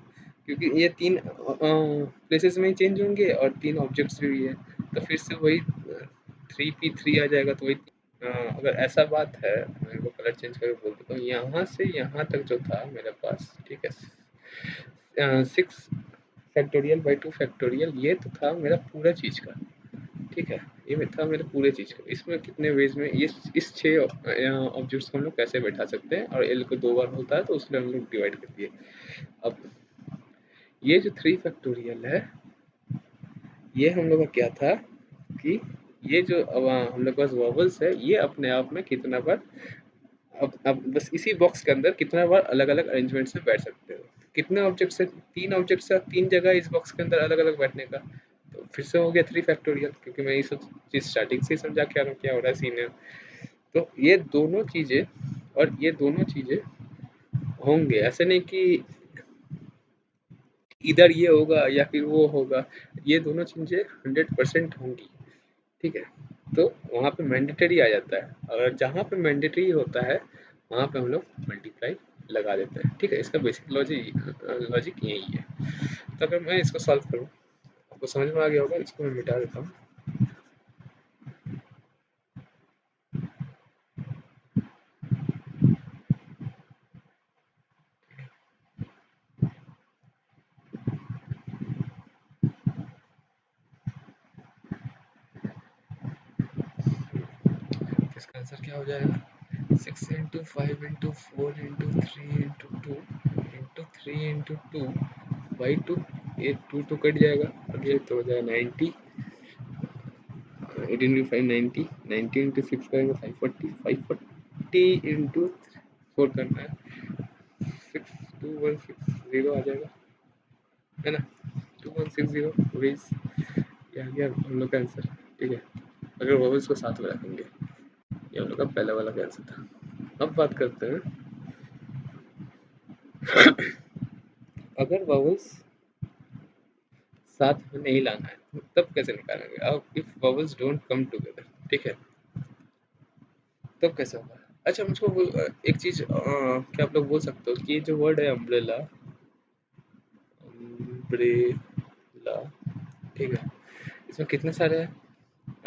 क्योंकि ये 3 प्लेसेस में ही चेंज होंगे और 3 ऑब्जेक्ट्स भी है, तो फिर से वही 3p3 आ जाएगा, तो वही अगर ऐसा बात है, मैं इनको कलर चेंज करके बोल देता हूँ, यहाँ से यहाँ तक जो था मेरे पास, ठीक है, 6 फैक्टोरियल बाई 2 फैक्टोरियल, ये तो था मेरा पूरा चीज़ का, ठीक है। ये में था मेरे पूरे चीज़ का। इसमें कितने वेज में ये इस 6 ऑब्जेक्ट्स को हम लोग कैसे बैठा सकते हैं, और एल को 2 बार होता है तो उसमें हम लोग डिवाइड कर दिए। अब ये जो 3 फैक्टोरियल है, ये हम लोग का क्या था कि ये जो अब हम लोग के पास वॉवल्स है, ये अपने आप में कितना बार, अब बस इसी बॉक्स के अंदर कितना बार अलग-अलग अरेंजमेंट से बैठ सकते हो। कितने ऑब्जेक्ट्स है, 3 ऑब्जेक्ट्स है, 3 जगह इस बॉक्स के अंदर अलग-अलग बैठने का। तो फिर से हो गया 3 फैक्टोरियल, क्योंकि मैं ये सब चीज़ स्टार्टिंग से ही समझा के आ रहा हूँ क्या हो रहा है सीन है। तो ये दोनों चीज़ें और ये दोनों चीज़ें होंगे, ऐसे नहीं कि इधर ये होगा या फिर वो होगा, ये दोनों चीज़ें 100% होंगी, ठीक है। तो वहाँ पे मैंडेटरी आ जाता है, और जहाँ पे मैंडेटरी होता है वहाँ पे हम लोग मल्टीप्लाई लगा देते हैं, ठीक है। इसका बेसिक लॉजिक यही है। तो अगर मैं इसको सॉल्व करूँ, आपको समझ में आ गया होगा, इसको मैं मिटा देता हूँ। इसका आंसर क्या हो जाएगा, 6 into 5 into 4 into 3 into 2 into 3 into 2 by 2, ये 2 2 कट जाएगा और ये तो हो जाएगा 90, 18 इंटू 5 90, 90 इंटू 6 करेंगे 540, 540 इंटू 4 करना है, 62160 आ जाएगा, है ना। 2160 वेज, ये आ गया हम लोग का आंसर, ठीक है। अगर वॉवल्स को साथ में रखेंगे, ये हम लोग का पहला वाला का आंसर था। अब बात करते हैं अगर वॉवल्स साथ में नहीं लाना है तब कैसे निकालेंगे। अब if vowels don't come together, ठीक है, तब कैसे होगा। अच्छा मुझको एक चीज क्या आप लोग बोल सकते हो कि ये जो वर्ड है अम्ब्रेला, अम्ब्रेला, ठीक है। इसमें कितने सारे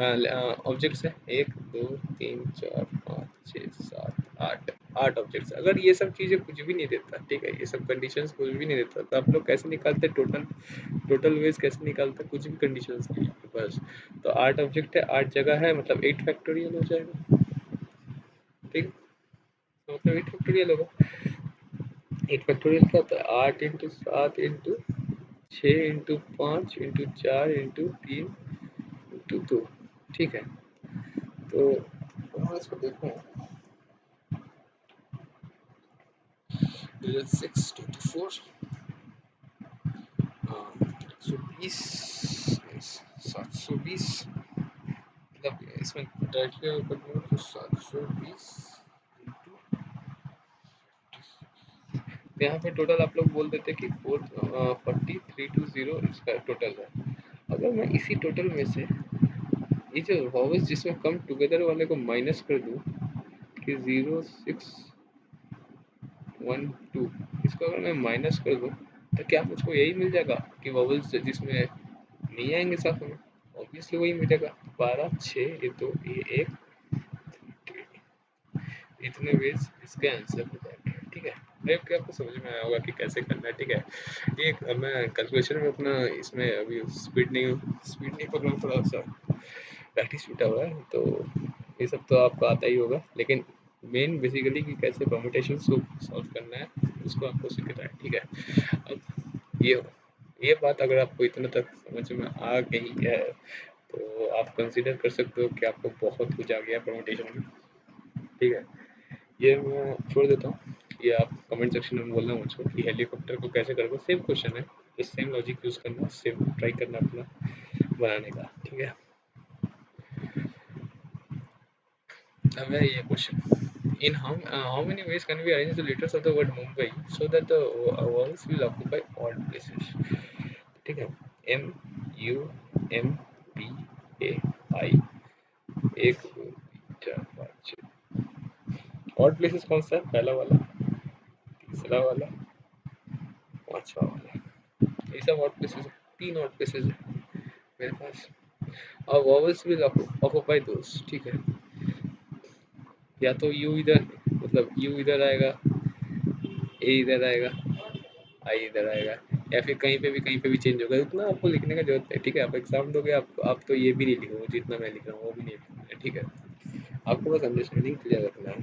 ऑब्जेक्ट्स है? 1 2 3 4 5 6 7 8 8 ऑब्जेक्ट्स। अगर ये सब चीज़ें कुछ भी नहीं देता, ठीक है, ये सब कंडीशंस कुछ भी नहीं देता, तो आप लोग कैसे निकालते टोटल? टोटल वेज कैसे निकालते? कुछ भी कंडीशंस नहीं है आपके पास। तो 8 ऑब्जेक्ट है, 8 जगह है, मतलब 8 फैक्टोरियल हो जाएगा। ठीक है, तो मतलब 8 फैक्टोरियल होगा। 8 फैक्टोरियल क्या होता है? 8 into 7 into 6 into 5 into 4 into 3 into 2। ठीक है, तो मैं इसको देखूँ। 624 120 720, मतलब इसमें डायरेक्टली अगर करूँ तो 720 इंटू, यहाँ पे टोटल आप लोग बोल देते कि 44320 इसका टोटल है। अगर मैं इसी टोटल में से ये जो वॉवल्स जिसमें कम टुगेदर वाले को माइनस कर दूँ कि 0612, इसको अगर मैं माइनस कर दूँ तो क्या मुझको यही मिल जाएगा कि वॉवल्स जिसमें नहीं आएंगे साथ में? ऑब्वियसली वही मिलेगा। 12 6 ये 2 ये 1, इतने वेज इसके आंसर हो जाएंगे। ठीक है, मैं आपको आपको समझ में आया होगा कि कैसे करना है। ठीक है, ये मैं कैलकुलेशन में अपना इसमें अभी स्पीड नहीं पकड़ा हूँ, थोड़ा सा प्रैक्टिस छूटा हुआ है, तो ये सब तो आपको आता ही होगा, लेकिन मेन बेसिकली कि कैसे परम्यूटेशन सॉल्व करना है उसको आपको सीखना है। ठीक है, अब ये बात अगर आपको इतना तक समझ में आ गई है तो आप कंसीडर कर सकते हो कि आपको बहुत कुछ आ गया परम्यूटेशन में। ठीक है, ये मैं छोड़ देता हूँ, ये आप कमेंट सेक्शन में बोलना मुझको कि हेलीकॉप्टर को कैसे करोगे। सेम क्वेश्चन है, इस सेम लॉजिक यूज़ करना, सेम ट्राई करना अपना बनाने का। ठीक है, अब है ये question, in how many ways can we arrange the letters of the word Mumbai so that the vowels will occupy odd places? ठीक है, M U M B A I, 1 2 3 4 5 6। Odd places कौन सा है? पहला वाला, तीसरा वाला, पांचवा वाला, ये सब ऑड प्लेसेस है। 3 ऑड प्लेसेस है मेरे पास, और वॉवल्स विल ऑक्युपाई दोस। ठीक है, या तो यू इधर, मतलब यू इधर आएगा, ए इधर आएगा, आई इधर आएगा, या फिर कहीं पे भी चेंज होगा। उतना आपको लिखने का जरूरत है। ठीक है, आप एग्जाम दोगे, आप तो ये भी नहीं लिखोगे जितना मैं लिख रहा हूँ, वो भी नहीं लिखना है। ठीक है, आपको बस अंडरस्टैंडिंग क्लियर रखना है।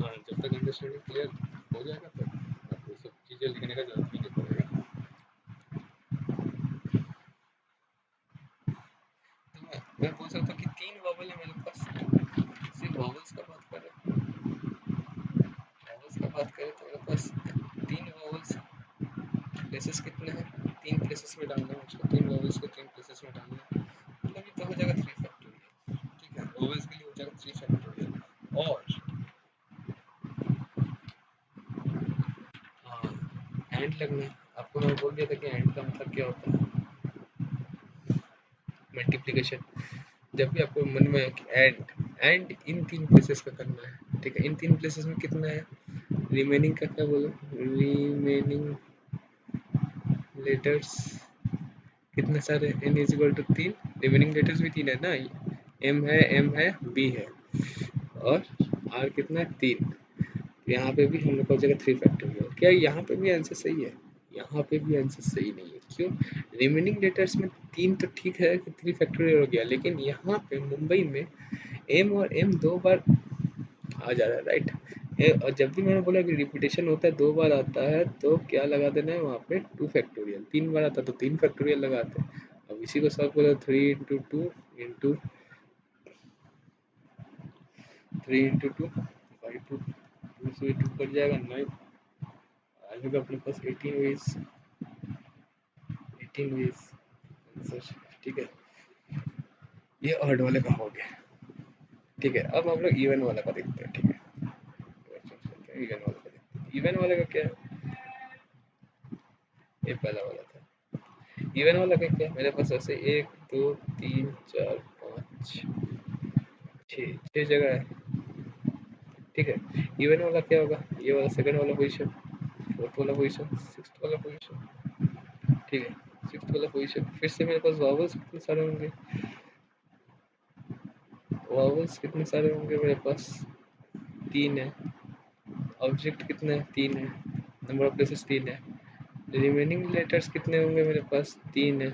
हाँ, जब तक अंडरस्टैंडिंग क्लियर हो जाएगा तो आपको सब चीज़ें लिखने का जरूरत नहीं पड़ेगा। तो मैं बोल सकता हूँ कि 3 वॉवल है मेरे पास। सिर्फ वॉवल्स का बात करें, तो मेरे पास 3 वॉवल्स, प्लेसेस कितने हैं? 3 प्लेसेस में डालना है मुझको, 3 वॉवल्स को 3 प्लेसेस में डालना है, मतलब ये तो हो जाएगा 3 फैक्टोरियल। ठीक है, वॉवल्स के लिए हो जाएगा 3 फैक्टोरियल। और एंड लगना है। आपको मैं बोल दिया था कि एंड का मतलब क्या होता है? मल्टीप्लिकेशन। जब भी आपको मन में कि एंड इन 3 प्लेसेस का करना है। ठीक है, इन 3 प्लेसेस में कितना है? रिमेनिंग का क्या बोलो? रिमेनिंग लेटर्स कितने सारे? n is equal to 3, remaining letters भी 3 है ना, m है b है, और r कितना है? 3। यहाँ पे भी हम लोग का हो जाएगा 3 फैक्टोरियल। क्या यहाँ पे भी आंसर सही है? यहाँ पे भी आंसर सही नहीं है। क्यों? रिमेनिंग लेटर्स में 3 तो ठीक है कि 3 फैक्टोरियल हो गया, लेकिन यहाँ पे मुंबई में m और m 2 बार आ जा रहा है, राइट? और जब भी मैंने बोला कि रिपीटेशन होता है 2 बार आता है, तो क्या लगा देना है वहाँ पे? 2 फैक्टोरियल। 3 बार आता है तो 3 फैक्टोरियल लगाते हैं। अब इसी को सॉल्व करो, 3 इंटू 2 इंटू 3 इंटू 2 बाई 2, 2 से 2 कट जाएगा 9, आ जाएगा अपने पास 18 वेज, 18 वेज आंसर। ठीक है, ये ऑड वाले का हो गया। ठीक है, अब हम लोग इवन वाला का देखते हैं। ठीक है, इवन वाला का देखते हैं। इवन वाले का क्या है? ये पहला वाला था। इवन वाला का क्या है? मेरे पास ऐसे 1 2 3 4 5 6 जगह है। ठीक है, इवन वाला क्या होगा? ये वाला सेकंड वाला पोजीशन, फोर्थ वाला पोजीशन, सिक्स्थ वाला पोजीशन। ठीक है, 6th वाला पोजीशन। फिर से मेरे पास वावल्स कितने सारे होंगे, वावल्स कितने सारे होंगे मेरे पास, 3 है। ऑब्जेक्ट कितने हैं, 3 है। नंबर ऑफ प्लेसेस 3 है। रिमेनिंग लेटर्स कितने होंगे मेरे पास, 3 है,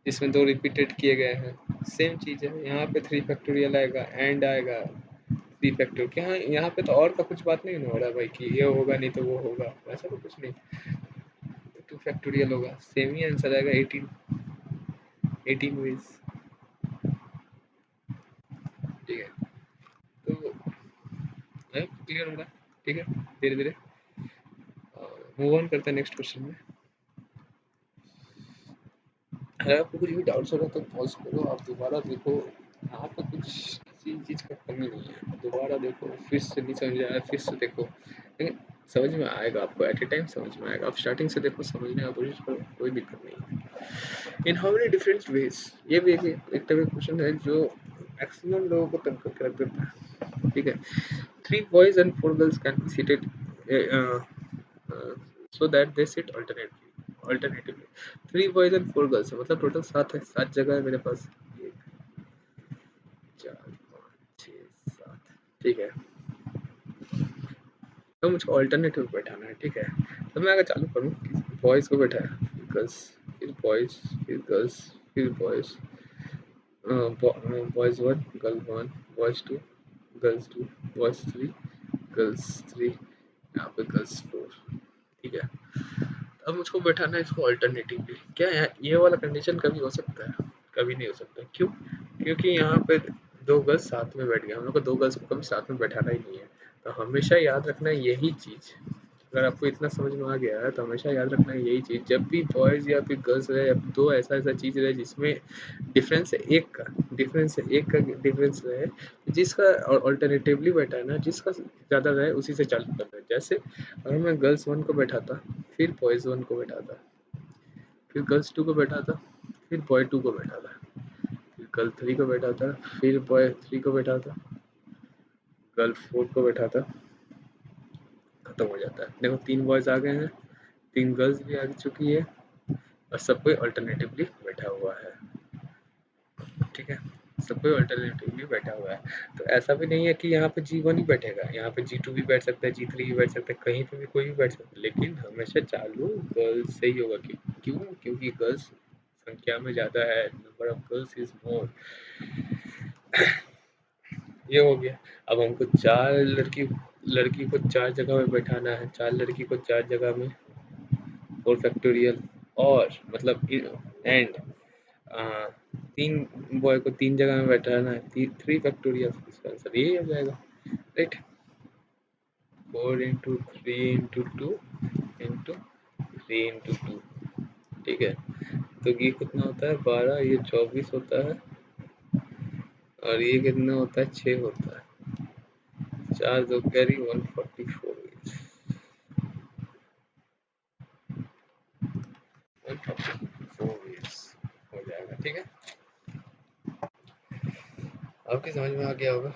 जिसमें 2 रिपीटेड किए गए हैं। सेम चीज़ है, यहाँ पे 3 फैक्टोरियल आएगा, एंड आएगा 3 फैक्टोरियल। क्या यहाँ पे तो और का कुछ बात नहीं हो रहा भाई कि ये होगा नहीं तो वो होगा, ऐसा तो कुछ नहीं। 2 फैक्टोरियल होगा, सेम ही आंसर आएगा, 18 वेज। ठीक है, तो क्लियर हो रहा है, ठीक है, धीरे धीरे मूव ऑन करते हैं नेक्स्ट क्वेश्चन में। अगर आपको कुछ भी डाउट्स होगा तो पॉज करो, आप दोबारा देखो, यहाँ पे कुछ किसी चीज़ का कमी नहीं है, दोबारा देखो, फिर से नहीं समझ आया फिर से देखो, लेकिन समझ में आएगा आपको, एट ए टाइम समझ में आएगा। आप स्टार्टिंग से देखो, समझने का कोशिश करो, कोई दिक्कत नहीं है। In how many different veg, ये भी एक टाइप का क्वेश्चन है जो मैक्सिमम लोगों को तंग करके रख देता है। ठीक है, 3 boys and 4 girls can be seated so that they sit alternatively। 3 boys and 4 girls है, मतलब टोटल 7 है, 7 जगह है मेरे पास, 1 4 5 6 7। ठीक है, तो मुझको अल्टरनेटिव बैठाना है। ठीक है, तो मैं अगर चालू करूँ, बॉयज़ को बैठाया, गर्ल्स, फिर बॉयज़, फिर गर्ल्स, फिर boys, boys 1 girl 1, boys 2 girls 2, boys 3 girls 3, यहाँ पे गर्ल्स 4। ठीक है, अब मुझको बैठाना है इसको अल्टरनेटिवली। क्या ये वाला कंडीशन कभी हो सकता है, कभी नहीं हो सकता। क्यों? क्योंकि यहाँ पे 2 गर्ल्स साथ में बैठ गए, हम लोग को 2 गर्ल्स को कभी साथ में बैठाना ही नहीं है। तो हमेशा याद रखना है यही चीज़, अगर आपको इतना समझ में आ गया है तो हमेशा याद रखना है यही चीज़, जब भी बॉयज़ या फिर गर्ल्स रहे, या दो ऐसा चीज़ रहे जिसमें डिफरेंस है एक का, डिफरेंस रहे, जिसका अल्टरनेटिवली बैठा है ना, जिसका ज़्यादा रहे उसी से चालू करना है। जैसे अगर मैं गर्ल्स 1 को बैठाता, फिर बॉयज़ 1 को बैठाता, फिर गर्ल्स 2 को बैठाता, फिर बॉय 2 को बैठाता, फिर गर्ल 3 को बैठाता, फिर बॉय 3 को बैठाता, गर्ल 4 को बैठाता, खत्म हो जाता है। देखो 3 बॉयज़ आ गए हैं, 3 गर्ल्स भी आ चुकी है, और सब कोई अल्टरनेटिवली बैठा हुआ है। ठीक है, सब कोई अल्टरनेटिवली बैठा हुआ है। तो ऐसा भी नहीं है कि यहाँ पे G1 ही बैठेगा, यहाँ पे G2 भी बैठ सकता है, G3 भी बैठ सकता है, कहीं पे भी कोई भी बैठ सकता है, लेकिन हमेशा चालू गर्ल्स से ही होगा। क्यों? क्योंकि गर्ल्स संख्या में ज़्यादा है, number of girls is more. ये हो गया। अब हमको 4 लड़की को 4 जगह में बैठाना है, 4 लड़की को 4 जगह में, 4 फैक्टोरियल, और मतलब एंड 3 बॉय को 3 जगह में बैठाना है, 3 फैक्टोरियल, इसका आंसर यही हो जाएगा, right. 4 into 3 into 2 into 3 into 2। ठीक है, तो ये कितना होता है, 12, ये 24 होता है, और ये कितना होता है, 6 होता है, 4 2 कैरी 144 हो जाएगा। ठीक है, आपकी समझ में आ गया होगा।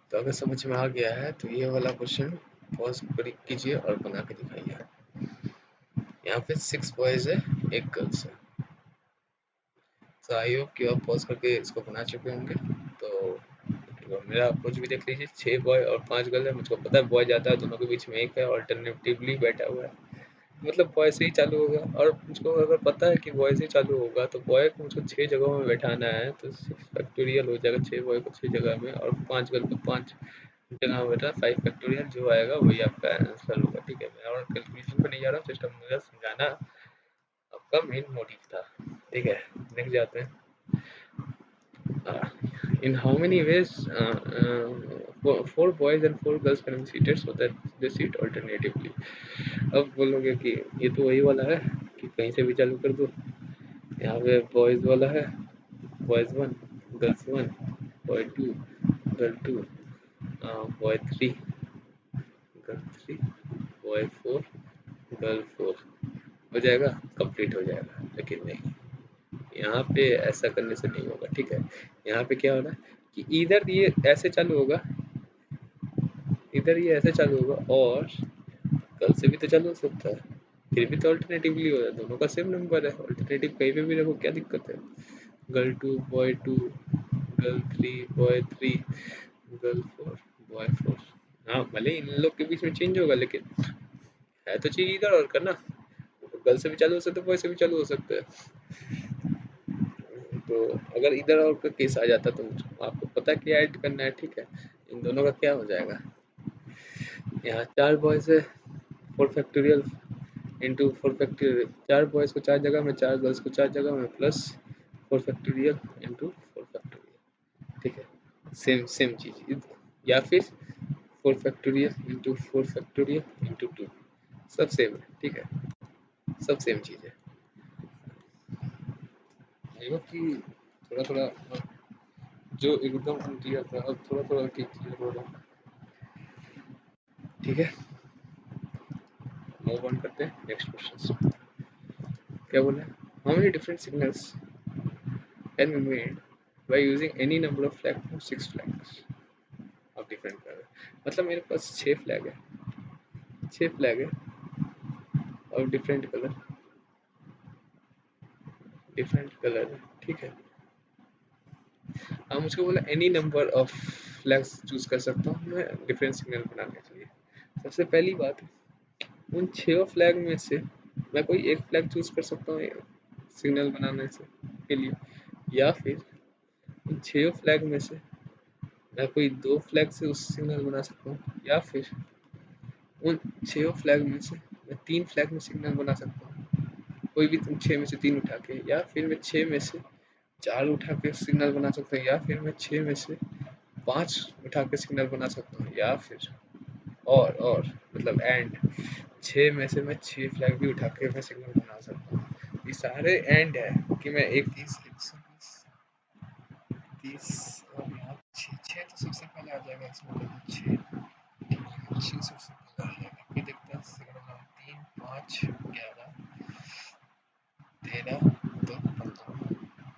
तो अगर समझ में आ गया है तो ये वाला क्वेश्चन पॉज कीजिए और बना के दिखाइए। यहाँ पे 6 बॉयज है, 1 गर्ल्स है। तो आई होप कि आप पॉज करके इसको बना चुके होंगे। तो मेरा कुछ भी देख लीजिए, 6 बॉय और 5 गर्ल है। मुझको पता है बॉय ज़्यादा है, दोनों के बीच में 1 है, ऑल्टरनेटिवली बैठा हुआ है, मतलब बॉय से ही चालू होगा। और मुझको अगर पता है कि बॉय से ही चालू होगा तो बॉय को मुझको 6 जगहों में बैठाना है, तो 6 फैक्टोरियल हो जाएगा, 6 बॉय को 6 जगह में, और 5 गर्ल को 5 जगह में बैठा, 5 फैक्टोरियल जो आएगा वही आपका आंसर होगा। ठीक है, मैं और कैलकुलेशन पर नहीं जा रहा हूँ, सिस्टम मुझे समझाना आपका मेन मोटिव था। ठीक है, नेक्स्ट जाते हैं। In how many ways 4 boys and 4 girls can be seated so that they sit alternatively। अब बोलोगे कि ये तो वही वाला है कि कहीं से भी चालू कर दो। यहाँ पे बॉयज वाला है, boys 1 girls 1, boy 2 girl 2, boy 3 girl 3, boy 4 girl 4, हो जाएगा, कंप्लीट हो जाएगा। लेकिन नहीं, यहाँ पे ऐसा करने से नहीं होगा। ठीक है, यहाँ पे क्या हो रहा है कि इधर ये ऐसे चालू होगा, इधर ये ऐसे चालू होगा, और कल से भी तो चालू हो सकता है। फिर भी तो अल्टरनेटिवली हो रहा है, दोनों का सेम नंबर है, अल्टरनेटिव कहीं पे भी रखो, क्या दिक्कत है। Girl 2 boy 2, girl 3 boy 3, girl 4 boy 4। हाँ भले इन लोग के बीच में चेंज होगा, लेकिन है तो चीज इधर और करना। गर्ल से भी चालू हो सकता है, बॉय से भी चालू हो सकता है। तो अगर इधर और का केस आ जाता तो आपको पता है क्या ऐड करना है, ठीक है। इन दोनों का क्या हो जाएगा, यहाँ 4 बॉयज है, 4 फैक्टोरियल इंटू 4 फैक्टोरियल, 4 बॉयज को 4 जगह में, 4 गर्ल्स को 4 जगह में, प्लस 4 फैक्टोरियल इंटू 4 फैक्टोरियल, ठीक है। सेम सेम चीज, या फिर 4 फैक्टोरियल इंटू 4 फैक्टोरियल इंटू 2, सब सेम है, ठीक है, सब सेम चीज है। आई होप कि थोड़ा थोड़ा जो एकदम अनक्लियर था अब थोड़ा थोड़ा क्लियर हो रहा है, ठीक है। मूव ऑन करते हैं नेक्स्ट क्वेश्चन। क्या बोला, how many different signals can be made by using any number of flag from 6 flags of different colour. मतलब मेरे पास 6 फ्लैग है, 6 फ्लैग है और डिफरेंट कलर है, ठीक है। अब मुझको बोला any number of flags choose कर सकता हूँ मैं डिफरेंट सिग्नल बनाने के लिए। सबसे पहली बात, उन 6 फ्लैग में से मैं कोई एक फ्लैग चूज कर सकता हूँ सिग्नल बनाने से के लिए, या फिर उन 6 फ्लैग में से मैं कोई 2 फ्लैग से उस सिग्नल बना सकता हूँ, या फिर उन 6 फ्लैग में से मैं 3 फ्लैग में सिग्नल बना सकता हूँ, कोई भी 6 में से 3 उठा के, या फिर मैं 6 में से 4 उठा के सिग्नल बना सकता हूँ, या फिर मैं 6 में से 5 उठा के सिग्नल बना सकता हूँ, या फिर और मतलब एंड 6 में से मैं 6 फ्लैग भी उठा के मैं सिग्नल बना सकता हूँ। ये सारे एंड है कि मैं एक 30 और यहाँ 6 तो सबसे पहले आ जाएगा इसमें, 6 सबसे पहले आ जाएगा, फिर देखते हैं सिग्नल नंबर 3 5 11 13 2 15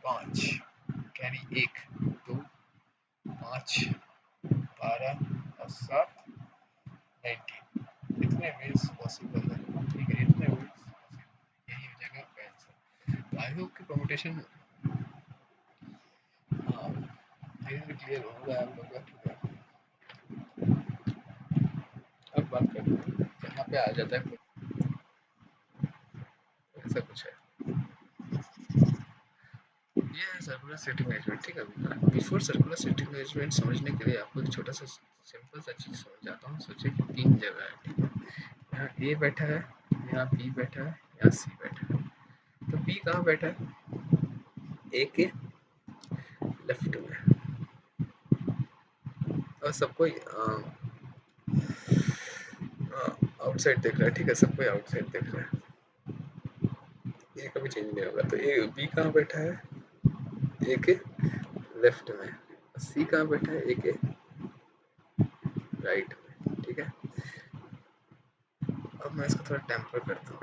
5 कैरी 1 2 5 12 और 7 19, इतने वेज पॉसिबल है, ठीक है, इतने वेज पॉसिबल, यही हो जाएगा आपका आंसर। आई होप कि परमुटेशन धीरे धीरे क्लियर हो रहा है आप लोग का, ठीक है। अब बात करते हैं यहाँ पे आ जाता है, ऐसा कुछ है, ये है सर्कुलर सिटी मैनेजमेंट, ठीक है। बिफोर सर्कुलर सिटी मैनेजमेंट समझने के लिए आपको एक छोटा सा सिंपल सा चीज समझाता हूँ। सोचिए कि 3 जगह है, ठीक है। यहाँ ए बैठा है, यहाँ बी बैठा है, यहाँ सी बैठा है। तो बी कहाँ बैठा है, ए के लेफ्ट में, और सबको आउटसाइड देख रहा है, ठीक है, सबको आउटसाइड देख रहा है, ये कभी चेंज नहीं होगा। तो ए बी कहाँ बैठा है, ए के लेफ्ट में, सी कहाँ बैठा है, ए के राइट में, ठीक है। अब मैं इसको थोड़ा टेम्पर करता हूँ,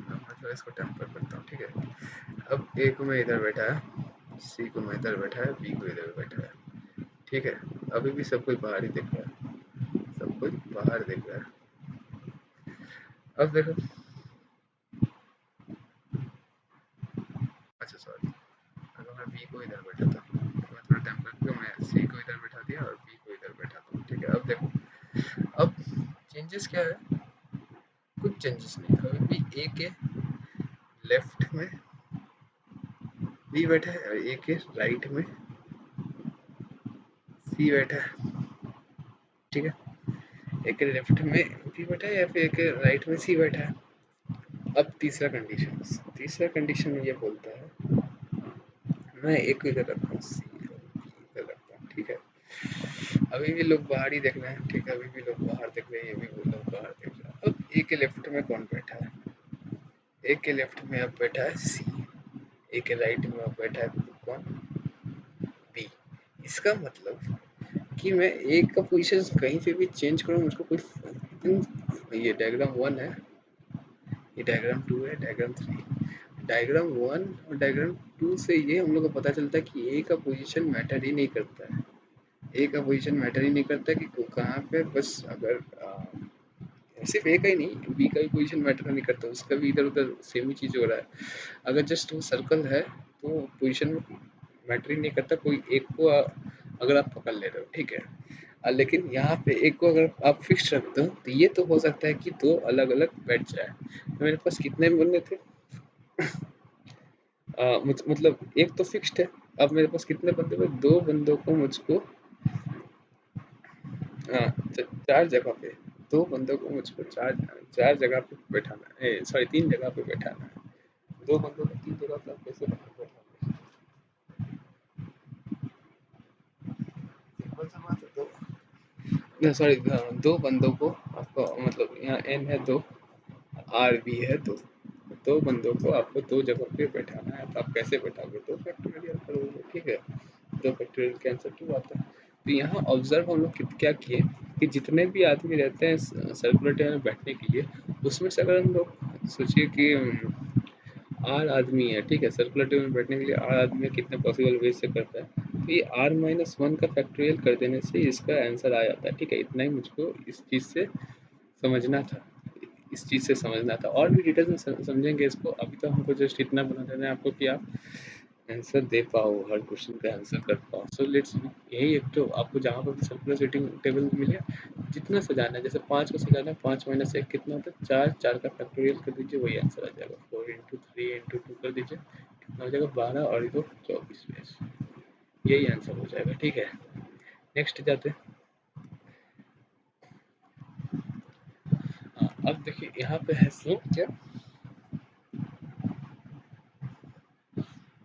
अब मैं थोड़ा इसको टेम्पर करता हूँ, ठीक है। अब ए को मैं इधर बैठा है, सी को मैं इधर बैठा है, बी को इधर बैठा है, ठीक है। अभी भी सब कोई बाहर ही देख रहा है, सब कोई बाहर देख रहा है। अब देखो, अच्छा सॉरी, अगर मैं बी को इधर बैठा था तो मैं थोड़ा टेम्पर करके मैं सी को इधर बैठा दिया और बी को इधर बैठा था, ठीक है। अब देखो, अब चेंजेस क्या है, कुछ चेंजेस नहीं, अभी भी ए के लेफ्ट में बी बैठा है और ए के राइट में सी बैठा है, ठीक है। ए के लेफ्ट में बी बैठा है या फिर ए के राइट में सी बैठा है। अब तीसरा कंडीशन ये बोलता है, मैं ए को इधर रखता हूँ, सी इधर रखता हूँ, ठीक है। अभी भी लोग बाहर ही देख रहे हैं, ठीक है, अभी भी लोग बाहर देख रहे हैं, ये भी लोग बाहर देख रहे हैं। अब ए के लेफ्ट में कौन बैठा है, ए के लेफ्ट में अब बैठा है सी, ए के राइट में अब बैठा है कौन, बी। इसका मतलब कि मैं ए का पोजीशन कहीं पे भी चेंज करूँ मुझको कोई, ये डायग्राम 1 है, ये डायग्राम 2 है, डायग्राम 3, डायग्राम 1 और डायग्राम 2 से ये हम लोग को पता चलता है कि ए का पोजीशन मैटर ही नहीं करता है, ए का पोजीशन मैटर ही नहीं करता कि कहाँ पे, बस अगर सिर्फ ए का ही नहीं, बी का भी पोजीशन मैटर नहीं करता, उसका भी इधर उधर सेम ही चीज हो रहा है। अगर जस्ट वो सर्कल है तो पोजीशन मैटर ही नहीं करता, कोई एक को अगर आप पकड़ ले रहे हो, ठीक है। लेकिन यहाँ पे एक को अगर आप फिक्स रखते हो तो ये तो हो सकता है कि दो अलग अलग बैठ जाए। तो मेरे पास कितने बंदे थे, मतलब एक तो फिक्स्ड है। अब मेरे पास कितने बंदे थे, दो बंदों को मुझको चार जगह पे, दो बंदों को मुझको चार चार जगह पे बैठाना है, सॉरी तीन जगह पे बैठाना है। दो बंदों को तीन जगह पे आप कैसे बैठाओगे? सिंपल सा बात है। दो, सॉरी, दो बंदों को आपको, मतलब यहाँ एन है दो, आर भी है दो, दो बंदों को आपको दो जगह पे बैठाना है। तो आप कैसे बैठाओगे? दो फैक्टोरियल करोगे, ठीक है। दो फैक्टोरियल के आंसर टू आता है। तो यहाँ ऑब्जर्व हम लोग क्या किए कि जितने भी आदमी रहते हैं सर्कुलर टेबल में बैठने के लिए, उसमें से अगर हम लोग सोचिए कि आर आदमी है, ठीक है, सर्कुलर टेबल में बैठने के लिए आर आदमी कितने पॉसिबल वे से करता है, तो ये आर माइनस वन का फैक्टोरियल कर देने से इसका आंसर आ जाता है, ठीक है। इतना ही मुझको इस चीज़ से समझना था, इस चीज़ से समझना था। और भी डिटेल में समझेंगे इसको, अभी तो हमको जस्ट इतना बता देना है आपको कि आप आंसर दे पाओ, हर क्वेश्चन का आंसर कर पाओ। सो लेट्स, यही एक तो आपको जहाँ पर भी सर्कुलर सीटिंग टेबल मिले, जितना सजाना है, जैसे पाँच को सजाना है, पाँच माइनस एक कितना होता है, चार, चार का फैक्टोरियल कर दीजिए, वही आंसर आ जाएगा। Four into three into to कर दीजिए, कितना हो जाएगा, 12 और दो 24 बेस, यही आंसर हो जाएगा, ठीक है। नेक्स्ट जाते हैं। अब देखिए यहाँ पे है सीन क्या,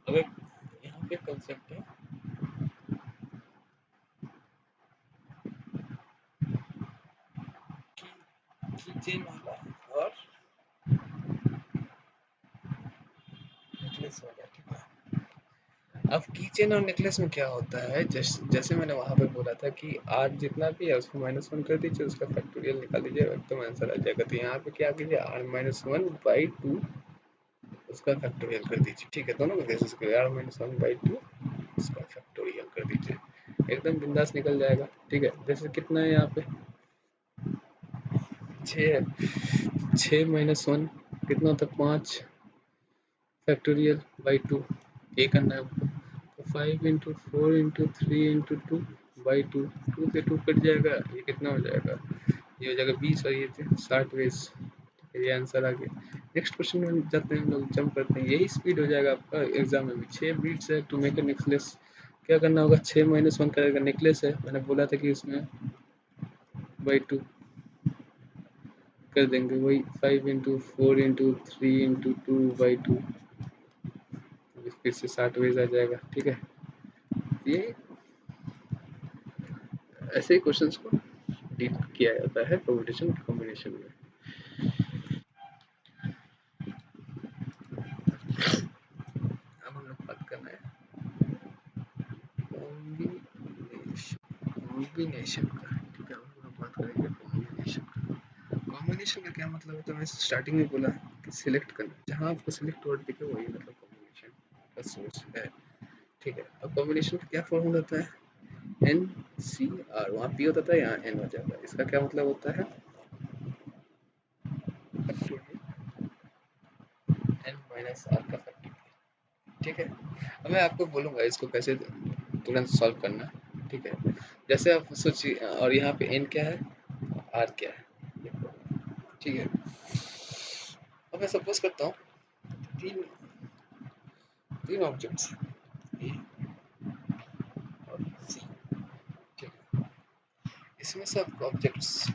अगर यहाँ पे कंसेप्ट है कि चेन वाला और नेकलेस वाला, ठीक है। अब की चेन और नेकलेस में क्या होता है, जैसे मैंने वहां पे बोला था कि आर जितना भी है उसको माइनस वन कर दीजिए, उसका फैक्टोरियल निकाल दीजिए, एकदम आंसर आ जाएगा। तो यहाँ पे क्या कीजिए, R minus one by two उसका फैक्टोरियल कर दीजिए, ठीक है। दोनों को केसेस के लिए R minus one by two उसका फैक्टोरियल कर दीजिए, एकदम बिंदास निकल जाएगा, ठीक है। जैसे कितना है यहाँ पे, छः है, छः माइनस वन कितना होता है, पाँच फैक्टोरियल बाई टू, ये करना है हमको। तो five into four into three into two by two, two से टू कट जाएगा, ये कितना हो जाएगा, ये हो जाएगा 20 और ये 60 वेज, ये आंसर आ गया। नेक्स्ट क्वेश्चन में जाते हैं, हम लोग जंप करते हैं, यही स्पीड हो जाएगा आपका एग्जाम में भी। 6 बीट्स है टू मेक ए नेकलेस, क्या करना होगा, 6 माइनस वन करेगा, नेकलेस है, मैंने बोला था कि इसमें बाई टू कर देंगे, वही 5 into four into three into two by to, फिर से 60 वेज आ जाएगा, ठीक है। ये ऐसे ही क्वेश्चंस को डील किया जाता है परम्यूटेशन कॉम्बिनेशन में। अब हम लोग बात करना है कॉम्बिनेशन का, ठीक है। हम लोग बात करेंगे कॉम्बिनेशन का। कॉम्बिनेशन का क्या मतलब होता है, मैं स्टार्टिंग में बोला कि सिलेक्ट करना, जहाँ आपको सिलेक्ट वर्ड दिखे वही मतलब कॉम्बिनेशन का सोर्स है, ठीक है। अब कॉम्बिनेशन का क्या फॉर्मूला होता है, एन सी आर, वहाँ पी होता था, यहाँ एन हो जाता है। इसका क्या मतलब होता है, एन माइनस आर का फैक्टर, ठीक है। अब मैं आपको बोलूंगा इसको कैसे तुरंत सॉल्व करना, ठीक है। जैसे आप सोचिए, और यहाँ पे एन क्या है, आर क्या है, ठीक है। अब मैं सपोज करता हूँ तीन तीन ऑब्जेक्ट्स ए और सी, ठीक है। इसमें से आपको ऑब्जेक्ट्स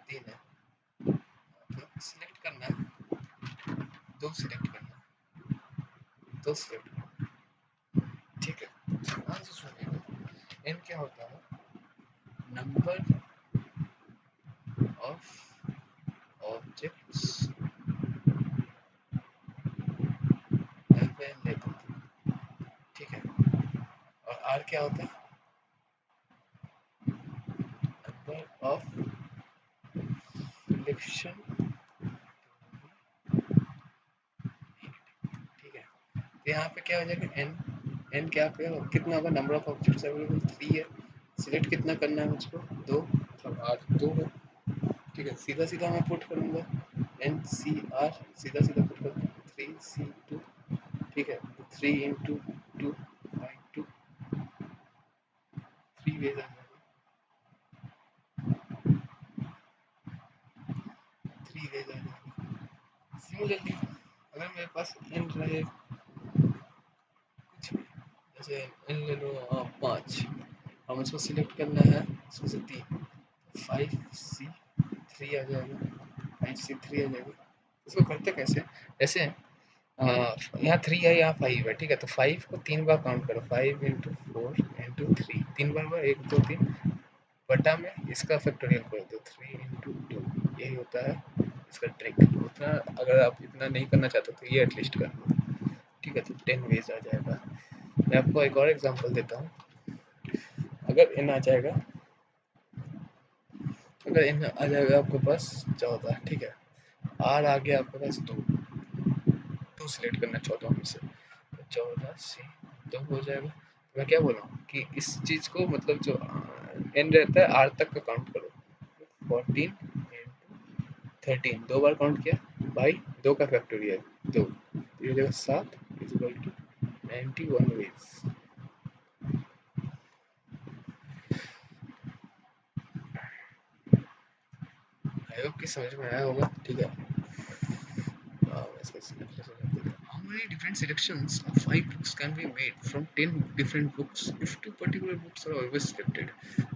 तीन है, तो सिलेक्ट करना है, दो सिलेक्ट करना है, दो सिलेक्ट करना है, ठीक है। ध्यान से सुनिएगा, एन क्या होता है, नंबर ऑफ ऑब्जेक्ट्स अवेलेबल, ठीक है। और आर क्या होता है, नंबर ऑफ सिलेक्शन, ठीक है। तो यहाँ पे क्या हो जाएगा, एन एन क्या पे कितना होगा, नंबर ऑफ ऑब्जेक्ट्स अवेलेबल 3 है, सिलेक्ट कितना करना है मुझको 2, मतलब 8 2 है, ठीक है। सीधा सीधा मैं पुट करूँगा एन सी आर, सीधा सीधा पुट करूँगा 3C2, ठीक है। 3 इंटू 2 बाई 2, 3 वेज आ जाएगा, 3 वेज आ जाएगा। सिमिलरली अगर मेरे पास एन रहे कुछ भी, जैसे एन ले लो 5, हम इसको सिलेक्ट करना है, इसमें से 3, 5C3 आ जाएगा, 5C3 आ जाएगा। इसको करते कैसे, ऐसे यहाँ 3 है, यहाँ 5 है, ठीक है। तो 5 को 3 बार काउंट करो, 5 इंटू 4 इंटू 3, 3 बार 1 2 3, बटा में इसका फैक्टोरियल कर दो 3 इंटू 2, यही होता है इसका ट्रिक। उतना अगर आप इतना नहीं करना चाहते तो ये एटलीस्ट कर लो, ठीक है। तो 10 वेज आ जाएगा। मैं आपको एक और एग्जांपल देता हूँ। अगर इन आ जाएगा, अगर इन आ जाएगा आपके पास 14, ठीक है। आर आ गया आपके पास 2, 2 सिलेक्ट करना 14 में से, तो 14C 2 हो जाएगा। तो मैं क्या बोल रहा हूँ कि इस चीज़ को मतलब जो एन रहता है आर तक का काउंट करो, 14 इंटू 13, 2 बार काउंट किया बाई 2 का फैक्टोरियल 2, ये हो जाएगा 7 equal to 91 ways. I hope कि समझ में आया होगा, ठीक है। How many different selections of 5 books can be made from 10 different books if 2 particular books are always selected?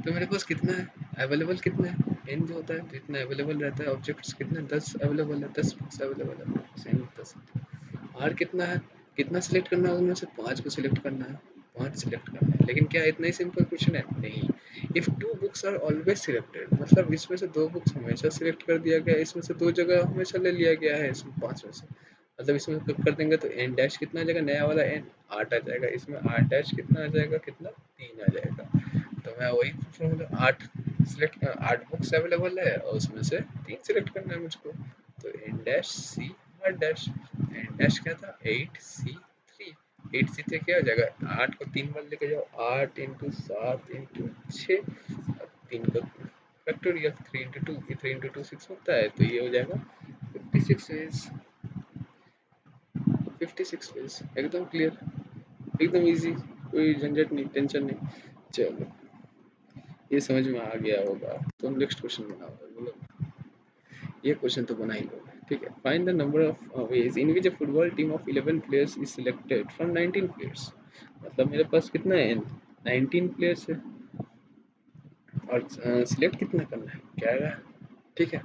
तो मेरे पास कितना है, अवेलेबल कितना है, n जो होता है जितना अवेलेबल रहता है ऑब्जेक्ट्स कितने, 10 अवेलेबल है, 10 बुक्स अवेलेबल है, सेम 10। r कितना है, कितना सिलेक्ट करना है, उनमें से 5 को सिलेक्ट करना है, 5 सिलेक्ट करना है। लेकिन क्या इतना ही सिंपल क्वेश्चन है, नहीं। If 2 books are always selected, मतलब इसमें से 2 बुक्स हमेशा सिलेक्ट कर दिया गया, इसमें से 2 जगह हमेशा ले लिया गया है, इसमें 5 में से, मतलब इसमें कर देंगे तो एन डैश कितना आ जाएगा, नया वाला एन 8 आ जाएगा, इसमें आर डैश कितना आ जाएगा, कितना 3 आ जाएगा। तो मैं वही पूछूंगा, 8 सिलेक्ट, 8 बुक्स अवेलेबल है और उसमें से 3 सिलेक्ट करना है मुझको, तो N dash C R dash, N dash क्या था 8C3, 8C3 क्या हो जाएगा, 8 को 3 बार लेके जाओ, 8 इंटू 7 इंटू 6, 3 का फैक्टोरियल 3 इंटू 2, 3 इंटू 2 6 होता है, तो ये हो जाएगा 56 इज 56 पेज, एकदम क्लियर, एकदम इजी, कोई झंझट नहीं, टेंशन नहीं। चलो ये समझ में आ गया होगा, तो हम नेक्स्ट क्वेश्चन बनाओ, बोलो। ये क्वेश्चन तो बना ही लो, ठीक है। Find the number of ways in which a football team of 11 players is selected from 19 players. मतलब मेरे पास कितना है, 19 प्लेयर्स है और सिलेक्ट कितना करना है, 11, ठीक है।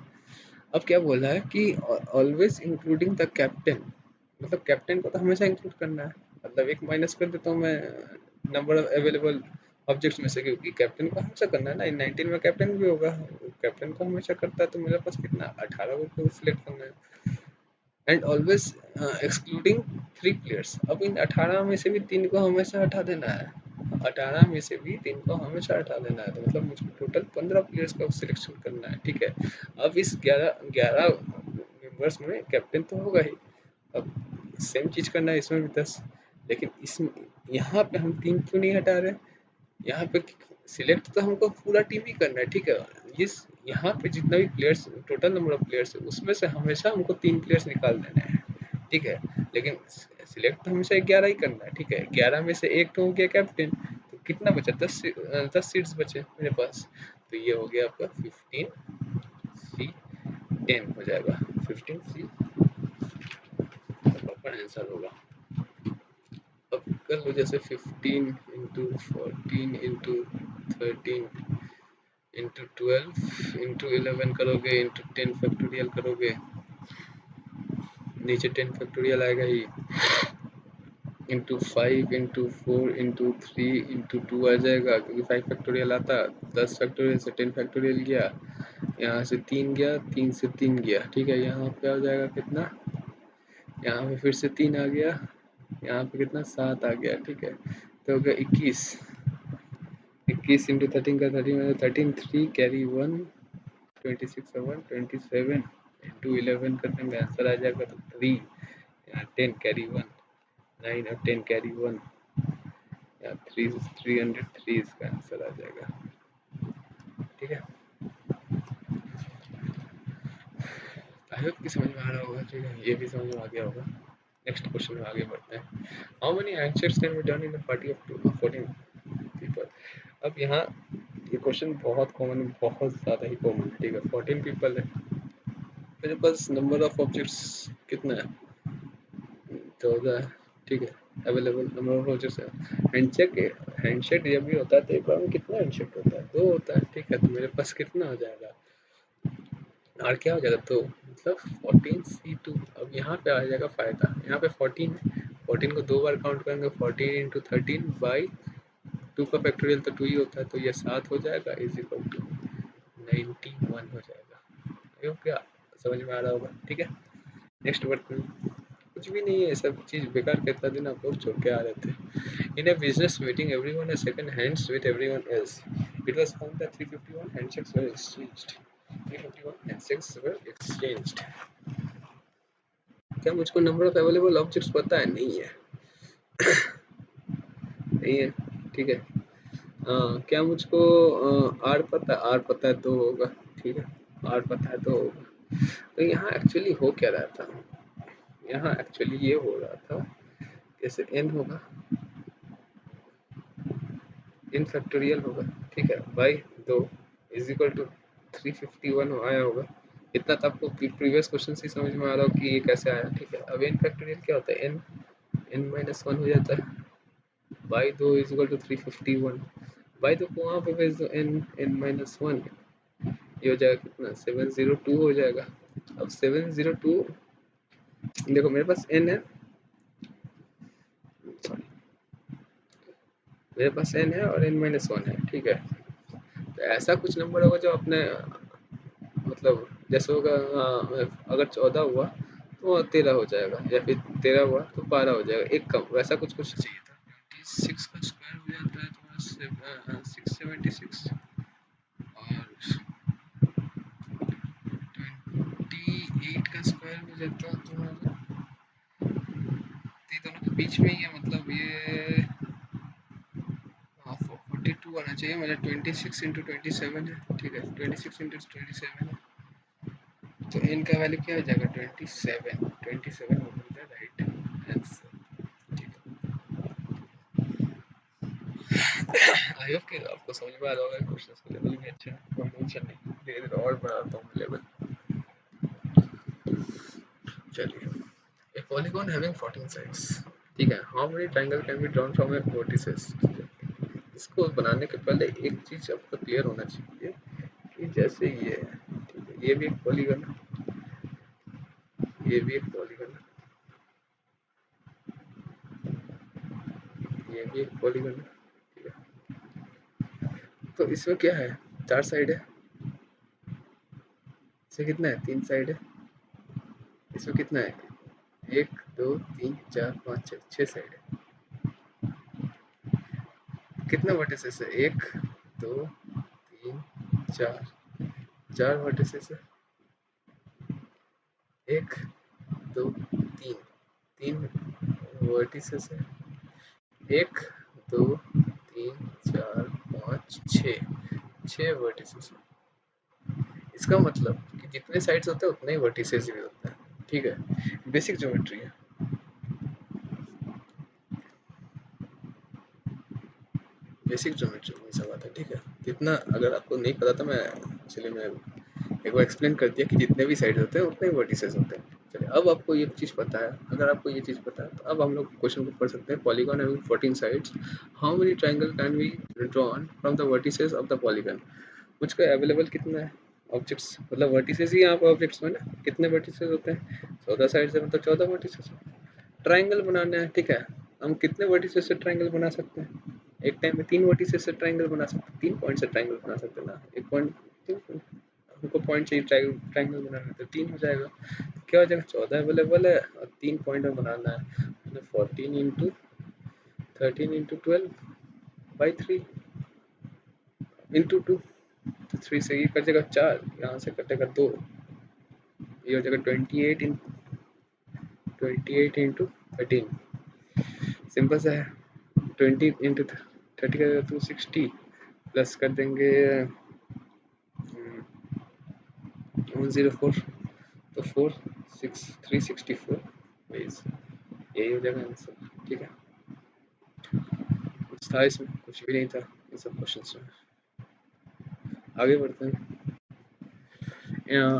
अब क्या बोला है कि ऑलवेज इंक्लूडिंग द कैप्टन, मतलब कैप्टन को तो हमेशा इंक्लूड करना है, मतलब एक माइनस कर देता हूँ मैं नंबर ऑफ अवेलेबल ऑब्जेक्ट्स में से, क्योंकि कैप्टन को हमेशा करना है ना, 19 में कैप्टन भी होगा, कैप्टन को हमेशा करता है, तो मेरे पास कितना 18 को सिलेक्ट करना है। एंड ऑलवेज एक्सक्लूडिंग 3 प्लेयर्स, अब इन 18 में से भी 3 को हमेशा हटा देना है, 18 में से भी 3 को हमेशा हटा देना है, तो मतलब मुझको टोटल 15 प्लेयर्स का सिलेक्शन करना है, ठीक है। अब इस 11 मेंबर्स में कैप्टन तो होगा ही, अब सेम चीज करना है इसमें भी 10, लेकिन इसमें यहाँ पे हम 3 क्यों नहीं हटा रहे, यहाँ पे सिलेक्ट तो हमको पूरा टीम ही करना है, ठीक है। इस यहाँ पे जितना भी players, total number of players है, उसमें से हमेशा हमको 3 प्लेयर्स निकाल देने हैं, ठीक है। लेकिन सिलेक्ट तो हमेशा 11 ही करना है, ठीक है। 11 में से एक तो हो गया कैप्टन, तो कितना बचा, 10 सीट्स बचे मेरे पास, तो ये हो गया आपका 15C10 हो जाएगा, 15C प्रॉपर आंसर होगा। अब कर लो, जैसे 15 इंटू 14 इंटू 13 इंटू 12 इंटू 11 करोगे, इंटू 10 फैक्टोरियल करोगे, नीचे 10 फैक्टोरियल आएगा ही, इंटू 5 इंटू 4 इंटू 3 इंटू 2 आ जाएगा, क्योंकि 5 फैक्टोरियल आता, 10 फैक्टोरियल से 10 फैक्टोरियल गया, यहाँ से 3 गया, 3 से 3 गया, ठीक है। यहाँ पे आ जाएगा कितना, यहाँ पे फिर से 3 आ गया, यहाँ पे कितना 7 आ गया, ठीक है। तो हो गया 21, 21 इंटू 13 का 13 में 13 3 कैरी 1, 26 1 27 इंटू 11 करने में आंसर आ जाएगा तो 3, यहाँ 10 कैरी 1, 9 और 10 कैरी 1, या 303 इसका आंसर आ जाएगा। ठीक है, आई होप कि समझ में आ रहा होगा। ठीक है, ये भी समझ में आ गया होगा। नेक्स्ट क्वेश्चन में आगे बढ़ते हैं। How many handshakes can be done in a party of 14 people. अब यहाँ ये क्वेश्चन बहुत कॉमन है, बहुत ज़्यादा ही कॉमन है। ठीक है, 14 पीपल है, मेरे पास नंबर ऑफ ऑब्जेक्ट्स कितना है, 14 है। ठीक है, अवेलेबल नंबर ऑफ ऑब्जेक्ट्स है। हैंडशेक जब भी होता है तो एक बार में कितना हैंडशेक होता है, 2 होता है। ठीक है, तो मेरे पास कितना हो जाएगा, और क्या हो जाएगा, तो मतलब 14C2। अब यहाँ पे आ जाएगा फायदा, यहाँ पे 14 है, 14 को 2 बार काउंट करेंगे, 14 इंटू 13 बाई 2 का फैक्टोरियल तो 2 ही होता है, तो ये 7 हो जाएगा, इज इक्वल टू 91 हो जाएगा। ये क्या समझ में आ रहा होगा। ठीक है, नेक्स्ट वर्ड कुछ भी नहीं है, सब चीज़ बेकार कहता दिन आप लोग छोड़ के आ रहे थे। इन a business meeting, everyone has shaken hands with everyone else. It was found that 351 handshakes were exchanged. 351 handshakes were exchanged. क्या मुझको नंबर ऑफ अवेलेबल ऑब्जेक्ट्स पता है? नहीं है, नहीं है। ठीक है, क्या मुझको आर पता है तो होगा। ठीक है, आर पता है तो होगा। तो यहाँ एक्चुअली हो क्या रहा था, यहाँ एक्चुअली ये हो रहा था, जैसे एन होगा, इन फैक्टोरियल होगा। ठीक है, बाई 2 इज इक्वल टू 351 आया होगा। इतना तो आपको प्रीवियस क्वेश्चन से समझ में आ रहा हो कि ये कैसे आया। ठीक है, अब एन फैक्टोरियल क्या होता है, एन एन माइनस 1 हो जाता है, by 2 is equal to 351। By 2 को वहाँ पे भेज दो, एन एन माइनस 1, ये हो जाएगा कितना, 702 हो जाएगा। अब 702 देखो मेरे पास एन है, सॉरी मेरे पास एन है और एन माइनस 1 है। ठीक है, तो ऐसा कुछ नंबर होगा जो अपने मतलब जैसे होगा, अगर 14 हुआ तो 13 हो जाएगा, या फिर 13 हुआ तो 12 हो जाएगा, एक कम, वैसा कुछ कुछ चाहिए था। 26 का स्क्वायर हो जाता है तुम्हारा 676, और 28 का स्क्वायर हो जाता है तुम्हारा, ये दोनों के बीच में ही है, मतलब ये 42 आना चाहिए, मतलब 26 इंटू 27 है। ठीक है, 26 इंटू 27 है, तो n का वैल्यू क्या हो जाएगा, 27। 27 हो जाएगा राइट आंसर। आई होप कि आपको समझ में आ रहा होगा। क्वेश्चंस का लेवल भी अच्छा है, कॉम्बिनेशन नहीं, धीरे धीरे और बढ़ाता हूँ लेवल। चलिए, ए पॉलीगॉन हैविंग 14 साइड्स। ठीक है, how many triangle can be drawn from A vertices. इसको बनाने के पहले एक चीज आपको क्लियर होना चाहिए कि जैसे ये है, ठीक है, ये भी एक पॉलीगन है, ये भी एक पॉलीगन है, ये भी एक पॉलीगन है। ठीक है, तो इसमें क्या है, 4 साइड है, इसमें कितना है, 3 साइड है, इसमें कितना है, 1 2 3 4 5 6, 6 साइड है। कितने वर्टिसेस है, 1 2 3 4, 4 वर्टिसेस है, 1 2 3, 3 वर्टिसेस है, 1 2 3 4 5 6 वर्टिसेस है। इसका मतलब कि जितने साइड्स होते हैं उतने ही वर्टिसेस भी होते हैं। ठीक है, बेसिक ज्योमेट्री है। बेसिक ज्योमेट्री में सब आता है। ठीक है, जितना अगर आपको नहीं पता था, मैं चलिए मैं एक बार एक्सप्लेन कर दिया कि जितने भी साइड होते हैं उतने ही वर्टिसेस होते हैं। चलिए, अब आपको ये चीज़ पता है, अगर आपको ये चीज़ पता है तो अब हम लोग क्वेश्चन को पढ़ सकते हैं। Polygon having 14 sides, how many triangle can be drawn from the vertices of the polygon. मुझको अवेलेबल कितना है ऑब्जेक्ट्स, मतलब वर्टिसेस ही यहाँ पर ऑब्जेक्ट्स में ना, कितने वर्टिसेस होते हैं, 14 साइड से मतलब 14 वर्टिसेस। ट्रायंगल बनाना है। ठीक है, हम कितने वर्टिसेस से ट्रायंगल बना सकते हैं, एक टाइम में 3 वर्टिसेस से ट्रायंगल बना सकते हैं, 3 पॉइंट से ट्रायंगल बना सकते हैं ना, एक पॉइंट, हमको पॉइंट चाहिए ट्रायंगल बनाना है तो 3 हो जाएगा, क्या हो जाएगा, 14 अवेलेबल है और 3 पॉइंट में बनाना है, तो 14 इंटू 13 इंटू 12 बाई 3 इंटू 2, तो 3 से ये कटेगा 4, यहाँ से कटेगा 2, ये हो जाएगा 28 इंटू 13, सिंपल सा है। 20 इंटू 30 का 260 प्लस कर देंगे 104, तो 364 यही हो जाएगा आंसर। ठीक है, कुछ था इसमें? कुछ भी नहीं था इन सब क्वेश्चंस में। आगे बढ़ते हैं।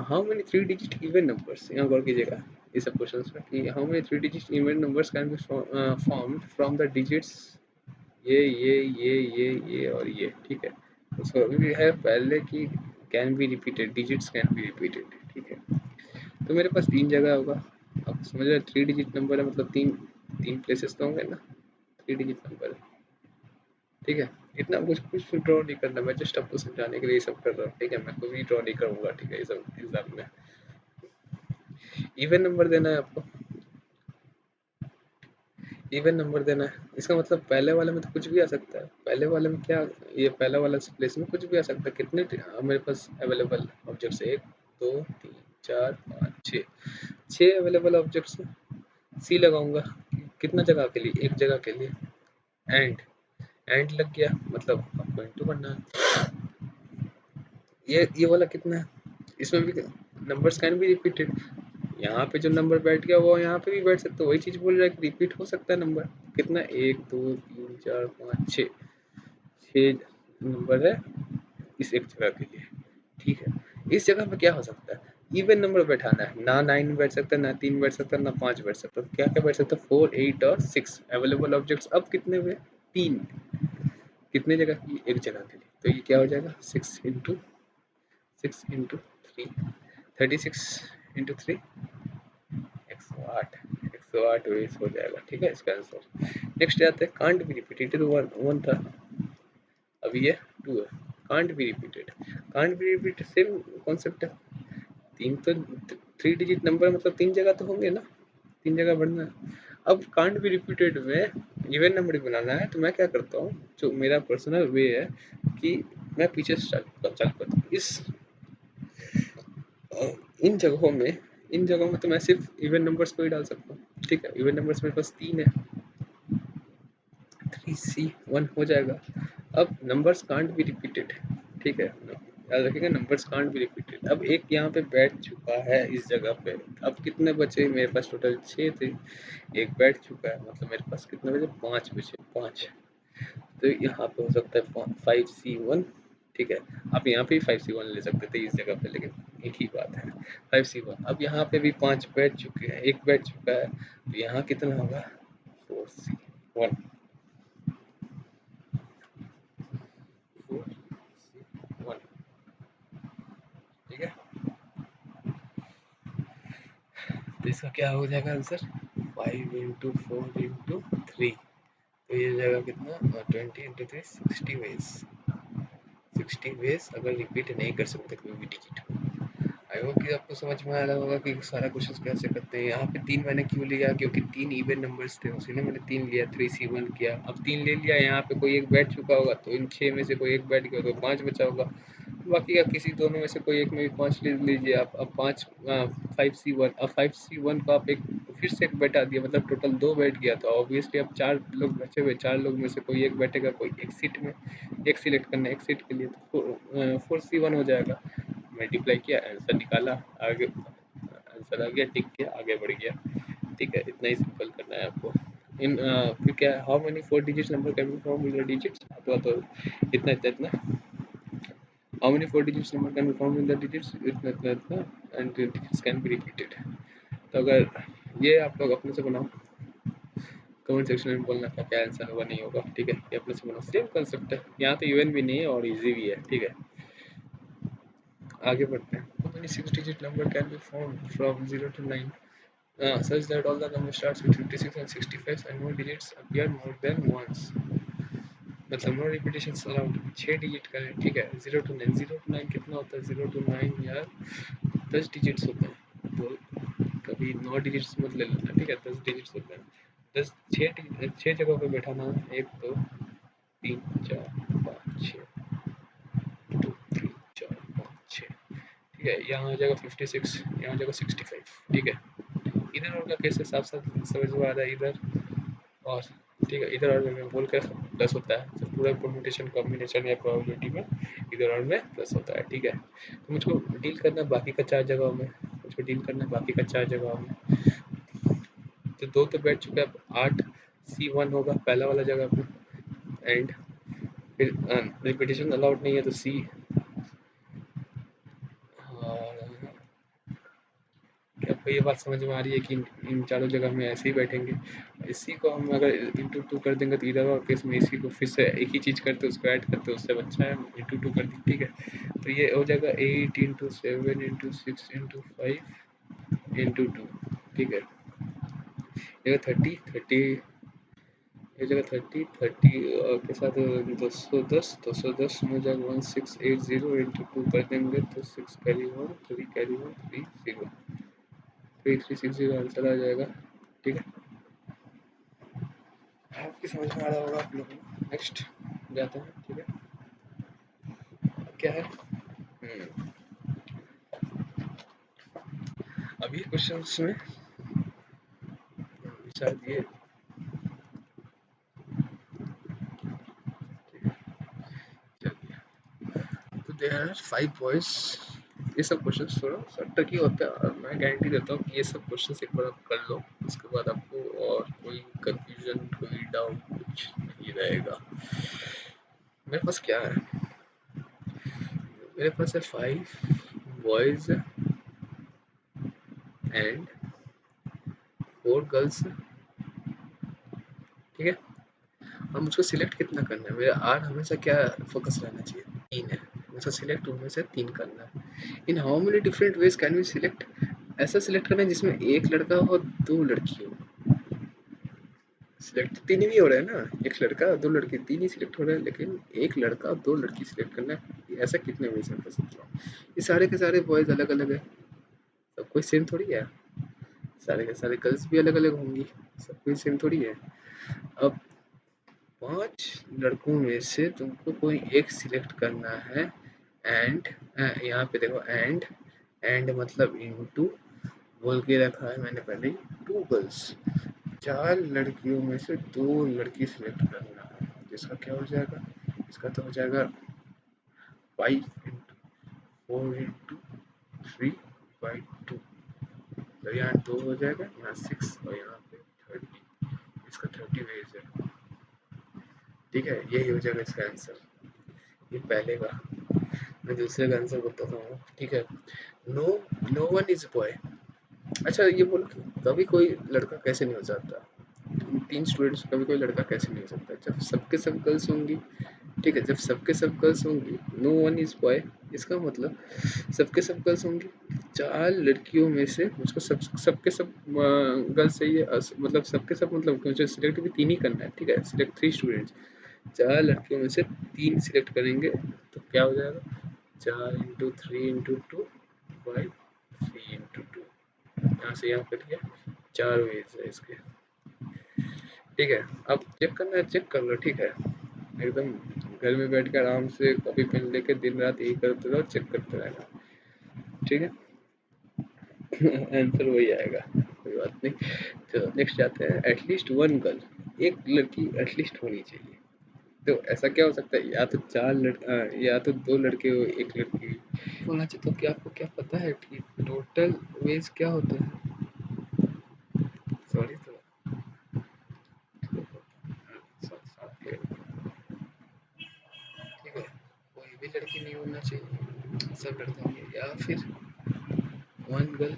How many 3 digit even numbers, यहाँ गौर कीजिएगा इस सब क्वेश्चंस में कि how many 3 digit even numbers can be formed from the digits ये और ये। ठीक है, उसको अभी भी है पहले कि can be repeated, digits can be repeated. ठीक है, तो मेरे पास 3 जगह होगा। अब समझ रहे 3 डिजिट नंबर है मतलब तीन प्लेसेस तो होंगे ना, 3 डिजिट नंबर है। ठीक है, इतना कुछ कुछ ड्रॉ नहीं करना, मैं जस्ट आपको समझाने के लिए सब कर रहा हूँ। ठीक है, मैं कोई भी ड्रॉ नहीं करूँगा। ठीक है, ये सब एग्जाम में इवन नंबर देना है आपको, इवन नंबर देना है। इसका मतलब पहले वाले में तो कुछ भी आ सकता है। पहले वाले में क्या, ये पहला वाला प्लेस में कुछ भी आ सकता है। कितने मेरे पास अवेलेबल ऑब्जेक्ट्स है? 1 2 3 4 5 6 अवेलेबल ऑब्जेक्ट्स है। सी लगाऊंगा कितना जगह के लिए? एक जगह के लिए। एंड एंड लग गया मतलब आपको इंटू करना है। ये वाला कितना है? इसमें भी नंबर्स कैन बी रिपीटेड। यहाँ पे जो नंबर बैठ गया वो यहाँ पे भी बैठ सकता है। वही चीज बोल रहा है कि रिपीट हो सकता है नंबर। कितना? 1 2 3 4 5 6 नंबर है इस एक जगह के लिए। ठीक है, इस जगह पे क्या हो सकता है? इवन नंबर बैठाना है ना। 9 बैठ सकता है, ना 3 बैठ सकता है, ना 5 बैठ सकता है। क्या क्या बैठ सकता है? 4 8 और 6 अवेलेबल ऑब्जेक्ट्स। अब कितने हुए? 3। कितने जगह की? एक जगह के लिए। तो ये क्या हो जाएगा? 6 इंटू 3 36 इंटू 3 108 108 वेज हो जाएगा। ठीक है, इसका आंसर। नेक्स्ट आते हैं कांट बी रिपीटेड। तो वन था, अब ये 2 है। Can't be repeated, can't be repeated same concept है। तीन तो 3 डिजिट नंबर मतलब 3 जगह तो होंगे ना, 3 जगह बढ़ना है। अब कांट बी रिपीटेड में इवन नंबर बनाना है, तो मैं क्या करता हूँ, जो मेरा पर्सनल वे है कि मैं पीछे चल करता हूँ। इन जगहों में, इन जगहों में तो मैं सिर्फ इवन नंबर्स को ही डाल सकता हूँ। ठीक है, इवन नंबर्स मेरे पास 3 है, 3C1 हो जाएगा। अब नंबर्स कांट बी रिपीटेड। ठीक है, याद रखिएगा नंबर्स कांट बी रिपीटेड। अब एक यहाँ पे बैठ चुका है इस जगह पे। अब कितने बचे मेरे पास? टोटल 6 थे, एक बैठ चुका है मतलब मेरे पास कितने बचे? 5 बचे। 5, तो यहाँ पे हो सकता है 5C1। ठीक है, आप यहाँ पे भी 5C1 ले सकते थे इस जगह पे, लेकिन एक ही बात है 5C1। अब यहाँ पे भी 5 बैठ चुके हैं, एक बैठ चुका है, तो यहाँ कितना होगा? 4C1। 4C1। ठीक है, तो इसका क्या हो जाएगा आंसर? 5 इंटू 4 इंटू 3, तो ये जाएगा कितना? 20 इंटू 3 60 वेज। 60 वेज अगर रिपीट नहीं कर सकते कोई भी डिजिट को। आई होप कि आपको समझ में आ रहा होगा कि सारा क्वेश्चन कैसे करते हैं। यहाँ पे 3 मैंने क्यों लिया? क्योंकि 3 इवन नंबर्स थे, उसी ने मैंने 3 लिया, 3C1 किया। अब 3 ले लिया, यहाँ पे कोई एक बैठ चुका होगा, तो इन 6 में से कोई एक बैठ गया तो 5 बचा होगा। बाकी का किसी दोनों में से कोई एक में भी 5 ले लीजिए आप। अब 5C1, अब 5C1 को आप एक फिर से एक बैठा दिया, मतलब टोटल 2 बैठ गया। तो ऑब्वियसली अब 4 लोग बचे हुए, 4 लोग में से कोई एक बैठेगा, कोई एक सीट में। एक सिलेक्ट करना है एक सीट के लिए, तो 4C1 हो जाएगा। मल्टीप्लाई किया, आंसर निकाला, आगे आंसर आ गया, टिक किया, आगे बढ़ गया। ठीक है, इतना ही सिंपल करना है आपको। इन फिर क्या है? How many 4 digits number can be form in the digits? तो इतना इतना इतना। How many 4 digits number can be form in the digits? इतना इतना इतना। And digits can be repeated. तो अगर ये आप लोग अपने से बनाओ, कमेंट सेक्शन में बोलना क्या क्या आंसर होगा नहीं होगा। ठीक है, ये अपने से बनाओ, सेम कंसेप्ट है। यहाँ तो यूएन भी नहीं है और इजी भी है। ठीक है, आगे बढ़ते हैं। How many 6-digit number can be formed from 0 to 9 such that all the number starts with 56 and 65 and no digits appear more than once? मतलब नो रिपीटेशन अराउंड 6 डिजिट का है। ठीक है, 0 to 9, 0 to 9 कितना होता है? 0 to 9 यार 10 digits होते हैं, तो कभी 9 डिजिट्स मत ले लेना। ठीक है, 10 डिजिट्स होते हैं। 10 6 जगह पे बैठाना है, 1 2 3 4 5 6, 2 3 4 5 6। ठीक है, यहाँ हो जाएगा 56, यहाँ हो जाएगा 65। ठीक है, इधर और का कैसे साफ साफ समझ में आ रहा है इधर, और ठीक है, इधर और में बोल कर प्लस होता है, तो पूरा परम्यूटेशन कॉम्बिनेशन या प्रोबेबिलिटी में इधर और में प्लस होता है। ठीक है, तो मुझको डील करना है बाकी का 4 जगहों में, मुझको डील करना है बाकी का 4 जगहों में। तो 2 तो बैठ चुका है, अब 8 C1 होगा पहला वाला जगह पे, एंड फिर रिपीटेशन अलाउड नहीं है तो C, आपको ये बात समझ में आ रही है कि इन चारों जगह में ऐसे ही बैठेंगे। इसी को हम अगर इंटू 2 कर देंगे तो इधर और केस में इसी को फिर से एक ही चीज़ करते उसको ऐड करते उससे अच्छा है इंटू 2 कर दी। ठीक है, तो ये हो जाएगा 8 इंटू 7 इंटू 6 इंटू 5 इंटू 2। ठीक है, ये 30 ये जगह 30 के साथ 210 में जब 1680 इंटू 2 कर देंगे तो 6 कैरी 1 3 कैरी 1 3 0 3360 आंसर आ जाएगा। ठीक है, आपकी समझ में आ रहा होगा आप लोगों को। नेक्स्ट जाते हैं। ठीक है, क्या है अभी क्वेश्चंस में शायद ये तो देयर आर 5 बॉयज। ये सब क्वेश्चंस थोड़ा सा ट्रिकी होता है और मैं गारंटी देता हूँ कि ये सब क्वेश्चंस एक बार आप कर लो उसके बाद आपको और कोई कंफ्यूजन कोई डाउट कुछ नहीं रहेगा। मेरे पास क्या है, मेरे पास है 5 बॉयज एंड 4 गर्ल्स। ठीक है, अब मुझको सिलेक्ट कितना करना है, मेरा आर हमेशा क्या फोकस रहना चाहिए, 3 है, मुझको सिलेक्ट उनमें से 3 करना है। In how many different ways can we select, ऐसा सिलेक्ट करना है जिसमें एक लड़का हो 2 लड़की हो। सिलेक्ट 3 ही हो रहा है ना, एक लड़का 2 लड़की 3 ही सिलेक्ट हो रहा है, लेकिन एक लड़का 2 लड़की सिलेक्ट करना है, ऐसा कितने वेज में कर सकता हूँ। ये सारे के सारे बॉयज अलग अलग है, सब कोई सेम थोड़ी है, सारे के सारे गर्ल्स भी अलग अलग होंगी, सब कोई सेम थोड़ी है। अब 5 लड़कों में से तुमको कोई एक सिलेक्ट करना है एंड यहाँ पे देखो एंड मतलब इनटू बोल के रखा है मैंने पहले ही 2 गर्ल्स, 4 लड़कियों में से 2 लड़की सिलेक्ट करना है, जिसका क्या हो जाएगा, इसका तो हो जाएगा 5 इंटू 4 इंटू 3 बाई 2, तो यहाँ 2 हो जाएगा, यहाँ 6 और यहाँ पे 30, इसका 30 वेज है। ठीक है, यही हो जाएगा इसका आंसर, ये पहले का। मैं दूसरे का आंसर बताता हूँ। ठीक है, no no one is boy. अच्छा ये बोलो कि कभी कोई लड़का कैसे नहीं हो जाता, 3 स्टूडेंट्स कभी कोई लड़का कैसे नहीं हो सकता जब सबके सब गर्ल्स होंगी। ठीक है, जब सबके सब गर्ल्स होंगी, नो वन इज बॉय, इसका मतलब सबके सब गर्ल्स होंगी, 4 लड़कियों में से मुझको सबके सब गर्ल्स चाहिए, मतलब सबके सब मतलब मुझे सिलेक्ट भी 3 ही करना है। ठीक है, सिलेक्ट 3 स्टूडेंट्स, 4 लड़कियों में से 3 सिलेक्ट करेंगे तो क्या हो जाएगा, 4 इंटू 3 इंटू 2 बाई 3 इंटू 2, यहाँ से यहाँ कर लिया, 4 वेज है इसके। ठीक है, अब चेक करना है चेक कर लो। ठीक है, एकदम घर में बैठ कर आराम से कॉपी पेन लेके दिन रात यही करते रहो, चेक करते रहना। ठीक है, आंसर वही आएगा, कोई बात नहीं। चलो नेक्स्ट जाते हैं। एटलीस्ट 1 गर्ल, एक लड़की एटलीस्ट होनी चाहिए। तो ऐसा क्या हो सकता है, या तो 4 लड़का या तो 2 लड़के हो 1 लड़की होना चाहिए। तो क्या आपको क्या पता है कि टोटल वेज क्या होता है, सॉरी तो ठीक है, कोई भी लड़की नहीं होना चाहिए, सब लड़का होंगे, या फिर 1 गर्ल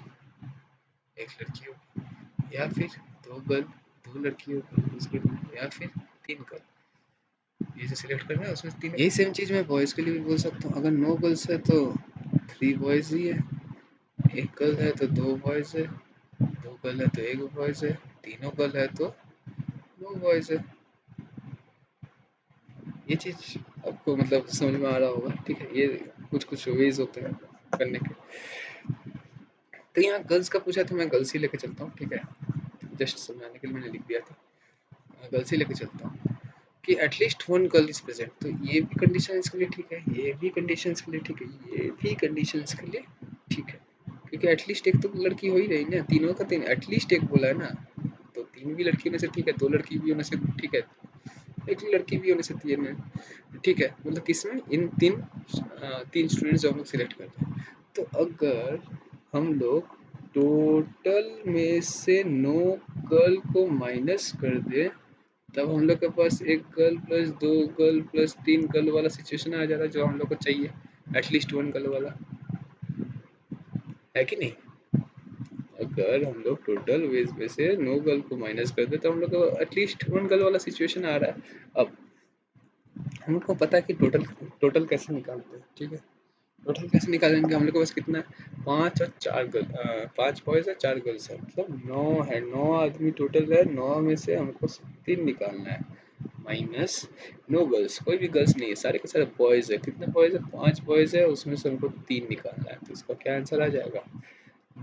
1 लड़की होगी, या फिर 2 गर्ल 2 लड़की होगी उस ग्रुप में, या फिर 3 गर्ल। ये जो सिलेक्ट करना है उसमें 3, यही सेम चीज़ मैं बॉयज़ के लिए भी बोल सकता हूँ। अगर 9 गर्ल्स है तो 3 बॉयज़ ही है, 1 गर्ल है तो 2 बॉयज़ है, 2 गर्ल है तो 1 बॉयज़ है, तीनों गर्ल है तो 2 बॉयज़ है। ये चीज़ आपको मतलब समझ में आ रहा होगा। ठीक है, ये कुछ वेज होते हैं करने के। तो यहाँ गर्ल्स का पूछा तो मैं गर्ल्स ही लेके चलता हूँ। ठीक है, जस्ट समझाने के लिए मैंने लिख दिया था, गर्ल्स ही लेके चलता हूँ कि एटलीस्ट 1 गर्ल इज प्रेजेंट। तो ये भी कंडीशन इसके लिए ठीक है, ये भी कंडीशन के लिए ठीक है, ये भी कंडीशन के लिए ठीक है, क्योंकि एटलीस्ट एक तो लड़की हो ही रही ना, तीनों का तीन एटलीस्ट एक बोला है ना, तो तीन भी लड़की होने से ठीक है, दो लड़की भी होने से ठीक है, एक लड़की भी होने से तीन है, ठीक है। मतलब किसमें इन तीन स्टूडेंट्स जो हम लोग सिलेक्ट करते हैं। तो अगर हम लोग टोटल में से 9 गर्ल को माइनस कर दे, तब हम लोग के पास एक गर्ल प्लस दो गर्ल प्लस तीन गर्ल वाला सिचुएशन आ जाता है, जो हम लोग को चाहिए, एटलीस्ट वन गर्ल वाला, है कि नहीं। अगर हम लोग टोटल वेज में से 9 गर्ल को माइनस कर दे, तो हम लोग को एटलीस्ट वन गर्ल वाला सिचुएशन आ रहा है। अब हमको पता है कि टोटल टोटल कैसे निकालते हैं, ठीक है। टोटल कैसे निकालेंगे, हम लोग के पास कितना है, 5 और 4 गर्ल, 5 बॉयज है 4 गर्ल्स है, मतलब 9 है, 9 आदमी टोटल है, 9 में से हमको 3 निकालना है, माइनस 9 गर्ल्स, कोई भी गर्ल्स नहीं है, सारे के सारे बॉयज है। कितने बॉयज है, 5 बॉयज है, उसमें से हमको 3 निकालना है। तो इसका क्या आंसर आ जाएगा,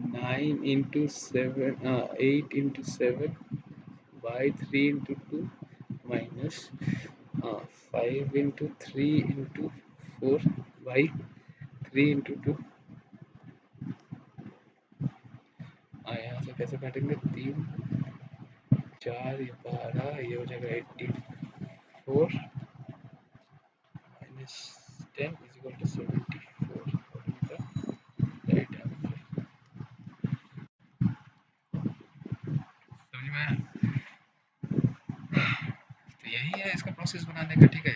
9 into 7, 8 into 7 by 3 into 2 minus 5 into 3 into 4 by 3 into 2। यहाँ से कैसे काटेंगे, 3 4 ये 12, ये हो जाएगा 84 minus 10 is equal to 74। Right answer. समझ में आया? तो यही है इसका प्रोसेस बनाने का, ठीक है।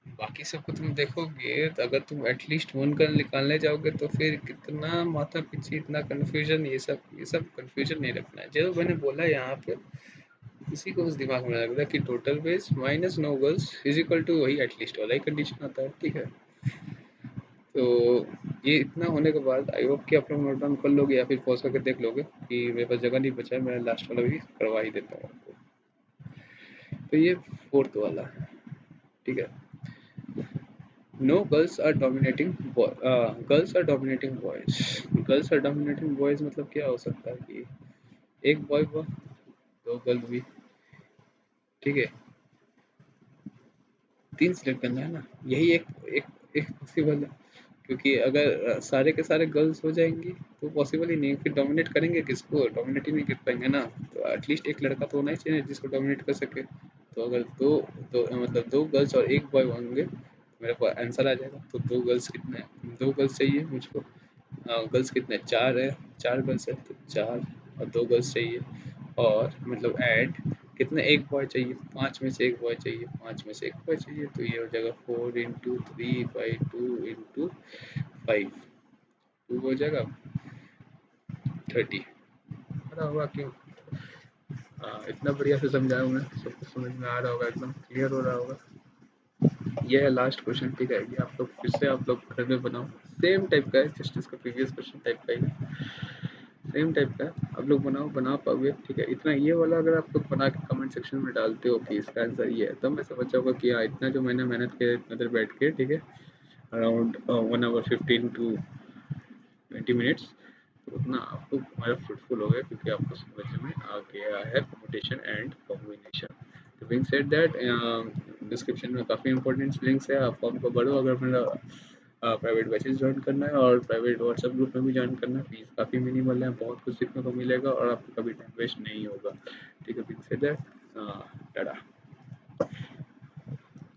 बाकी सबको तुम देखोगे, तो अगर तुम एटलीस्ट वन का निकालने जाओगे तो फिर कितना माथा पीछे, इतना कंफ्यूजन, ये सब कंफ्यूजन नहीं रखना है। जो मैंने बोला यहाँ पे, इसी को उस दिमाग में रखना कि total ways minus no girls is equal to वही एटलीस्ट वाला ही कंडीशन आता है, ठीक है। तो ये इतना होने के बाद आई होप कि आप लोग नोट डाउन कर लोगे, या फिर पॉज करके देख लोगे कि मेरे पास जगह नहीं बचा है, मैं लास्ट वाला भी करवा ही देता हूँ आपको। तो ये फोर्थ वाला है, ठीक है। No girls are dominating girls are dominating boys. Girls are dominating boys मतलब क्या हो सकता है कि एक बॉय हुआ, दो गर्ल हुई, ठीक है। 3 सिलेक्ट करना है ना, यही एक एक एक पॉसिबल है। क्योंकि अगर सारे के सारे गर्ल्स हो जाएंगी तो पॉसिबल ही नहीं है, फिर डोमिनेट करेंगे किसको, डोमिनेट ही नहीं कर पाएंगे ना। तो एटलीस्ट एक लड़का तो होना ही चाहिए जिसको डोमिनेट कर सके। तो अगर दो मतलब 2 गर्ल्स और 1 बॉय होंगे, तो मेरे को आंसर आ जाएगा। तो 2 गर्ल्स कितने हैं, 2 गर्ल्स चाहिए मुझको। गर्ल्स कितने, 4 है, 4 गर्ल्स है, तो 4 और 2 गर्ल्स चाहिए। और मतलब ऐड कितने, एक बॉय चाहिए, 5 में से एक बॉय चाहिए, 5 में से एक बॉय चाहिए। तो ये हो जाएगा 4 इंटू 3 बाई 2 इंटू 5, 2 हो जाएगा 30। रहा होगा क्यों, इतना बढ़िया से समझाया मैं, सब कुछ समझ में आ रहा होगा, एकदम क्लियर हो रहा होगा। ये है लास्ट क्वेश्चन, ठीक है। ये आप लोग फिर से आप लोग घर में बनाओ, सेम टाइप का है, जस्ट इसका प्रीवियस क्वेश्चन टाइप का ही, सेम टाइप का है। आप लोग बनाओ, बना पाओगे, ठीक है। इतना ये वाला अगर आप लोग बना के कमेंट सेक्शन में डालते हो कि इसका आंसर ये है, तब मैं समझ जाऊंगा कि हाँ, इतना जो मैंने मेहनत किया इतना देर बैठ के, ठीक है, अराउंड 1 hour 15 to 20 minutes, तो उतना आपको हमारा फ्रूटफुल हो गया, क्योंकि आपको समझ में आ गया है परमुटेशन एंड कॉम्बिनेशन। तो बीइंग सेड दैट, डिस्क्रिप्शन में काफ़ी इंपॉर्टेंट लिंक्स है, आप फॉर्म को भरो अगर मेरा प्राइवेट बैचेस ज्वाइन करना है, और प्राइवेट व्हाट्सएप ग्रुप में भी ज्वाइन करना है। फीस काफ़ी मिनिमल है, बहुत कुछ सीखने को मिलेगा और आपको कभी टाइम वेस्ट नहीं होगा, ठीक है। Being said that, Tata.